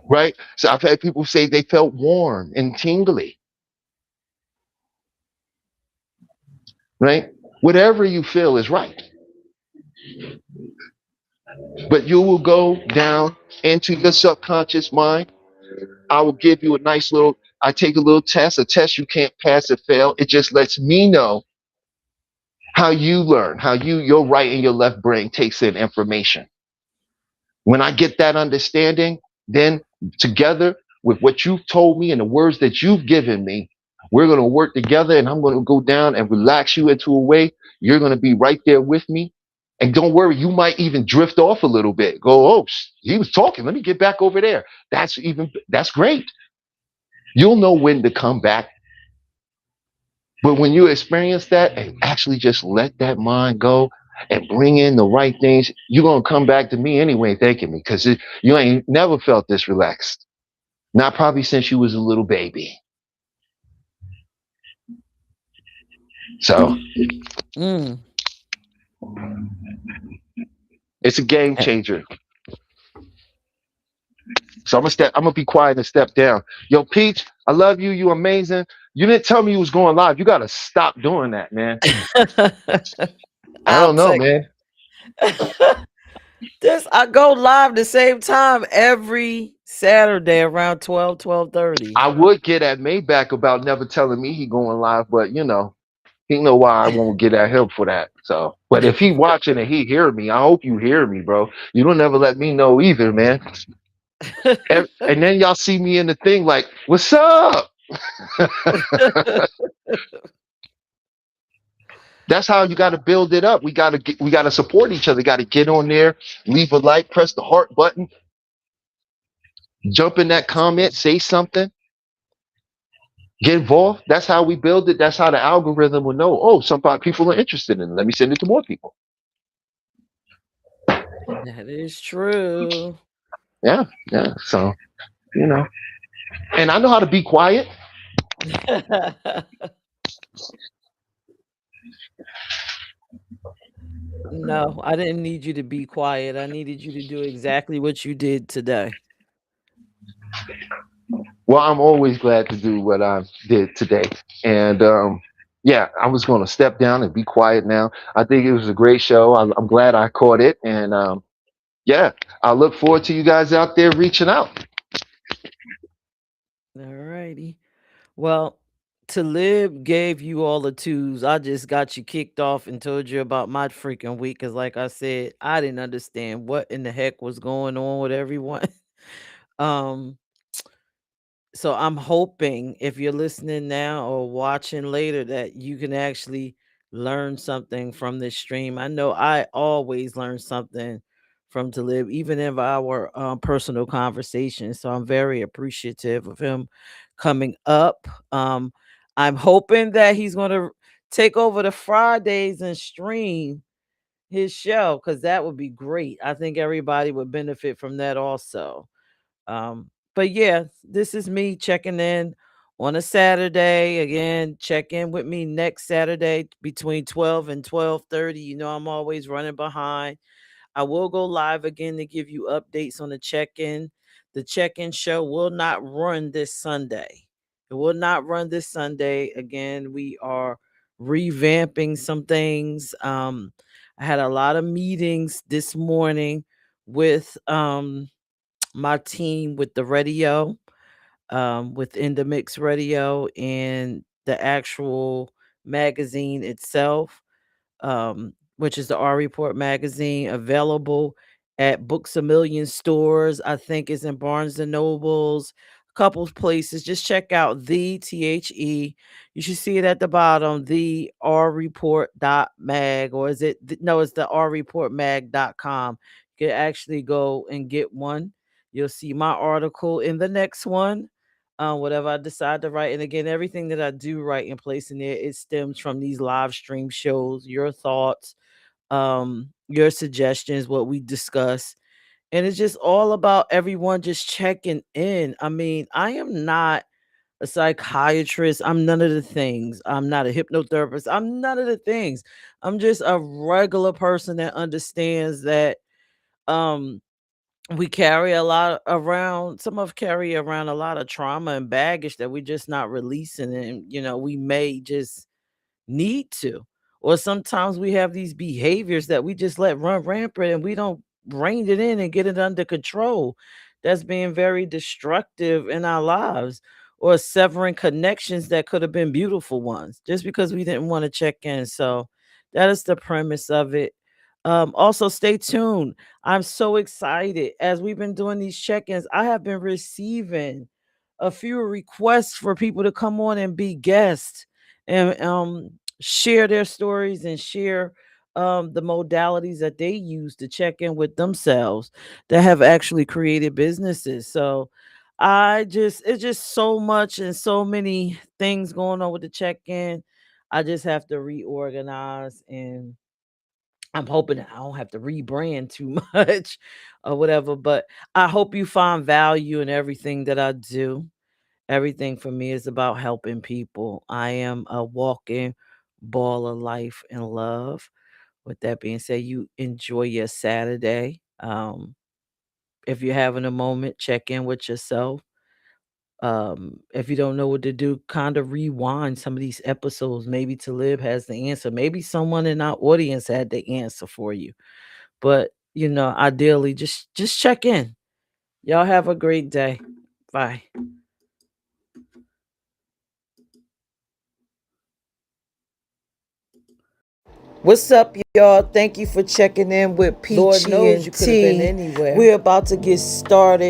Right? So I've had people say they felt warm and tingly. Right? Whatever you feel is right. But you will go down into your subconscious mind. I will give you a nice little, I take a little test, a test you can't pass or fail. It just lets me know how you learn, how your right and your left brain takes in information. When I get that understanding, then together with what you've told me and the words that you've given me, we're going to work together, and I'm going to go down and relax you into a way you're going to be right there with me. And don't worry, you might even drift off a little bit. Go, oh, he was talking. Let me get back over there. That's great. You'll know when to come back. But when you experience that and actually just let that mind go and bring in the right things, you're going to come back to me anyway thanking me, because you ain't never felt this relaxed. Not probably since you was a little baby. So it's a game changer. So I'm gonna be quiet and step down. Yo, Peach, I love you. You amazing. You didn't tell me you was going live. You gotta stop doing that, man. I don't know, man. I go live the same time every Saturday around 12:30. I would get at Maybach about never telling me he going live, but he know why I won't get at him for that. So, but if he watching and he hear me, I hope you hear me, bro. You don't ever let me know either, man. And then y'all see me in the thing like, what's up? That's how you got to build it up. We got to support each other. Got to get on there, leave a like, press the heart button, jump in that comment, say something, get involved. That's how we build it. That's how the algorithm will know, oh, some people are interested in it. Let me send it to more people. That is true. Yeah. So, and I know how to be quiet. No, I didn't need you to be quiet. I needed you to do exactly what you did today. Well, I'm always glad to do what I did today. And yeah, I was going to step down and be quiet now. I think it was a great show. I'm glad I caught it. And yeah, I look forward to you guys out there reaching out. All righty. Well, Talib gave you all the twos. I just got you kicked off and told you about my freaking week. Cause like I said, I didn't understand what in the heck was going on with everyone. um, so I'm hoping if you're listening now or watching later that you can actually learn something from this stream. I know I always learn something from Talib, even in our personal conversations. So I'm very appreciative of him coming up. I'm hoping that he's going to take over the Fridays and stream his show, because that would be great. I think everybody would benefit from that also. But yeah, this is me checking in on a Saturday. Again, check in with me next Saturday between 12 and 12:30. You know, I'm always running behind. I will go live again to give you updates on the check-in. The check-in show will not run this Sunday. It will not run this Sunday. Again, we are revamping some things. I had a lot of meetings this morning with my team, with the radio, with In the Mix Radio and the actual magazine itself, which is the R Report magazine, available at Books A Million stores. I think it's in Barnes and Nobles, couple places. Just check out the THE. You should see it at the bottom, the rreport.mag, or is it? No, it's the rreportmag.com. You can actually go and get one. You'll see my article in the next one. Whatever I decide to write. And again, everything that I do write and place in there, it stems from these live stream shows, your thoughts, your suggestions, what we discuss. And it's just all about everyone just checking in. I mean, I am not a psychiatrist. I'm none of the things. I'm not a hypnotherapist. I'm none of the things. I'm just a regular person that understands that um we carry a lot around. Some of us carry around a lot of trauma and baggage that we're just not releasing, and we may just need to. Or sometimes we have these behaviors that we just let run rampant and we don't rein it in and get it under control. That's being very destructive in our lives, or severing connections that could have been beautiful ones just because we didn't want to check in. So that is the premise of it. Also, stay tuned. I'm so excited as we've been doing these check-ins. I have been receiving a few requests for people to come on and be guests and share their stories and share the modalities that they use to check in with themselves that have actually created businesses. So it's just so much and so many things going on with the check-in. I just have to reorganize, and I'm hoping that I don't have to rebrand too much or whatever, but I hope you find value in everything that I do. Everything for me is about helping people. I am a walking ball of life and love. With that being said, you enjoy your Saturday. If you're having a moment, check in with yourself. If you don't know what to do, kind of rewind some of these episodes. Maybe Talib has the answer. Maybe someone in our audience had the answer for you. But ideally, just check in. Y'all have a great day. Bye. What's up, y'all? Thank you for checking in with Lord Peachy knows and you could have been T. anywhere. We're about to get started.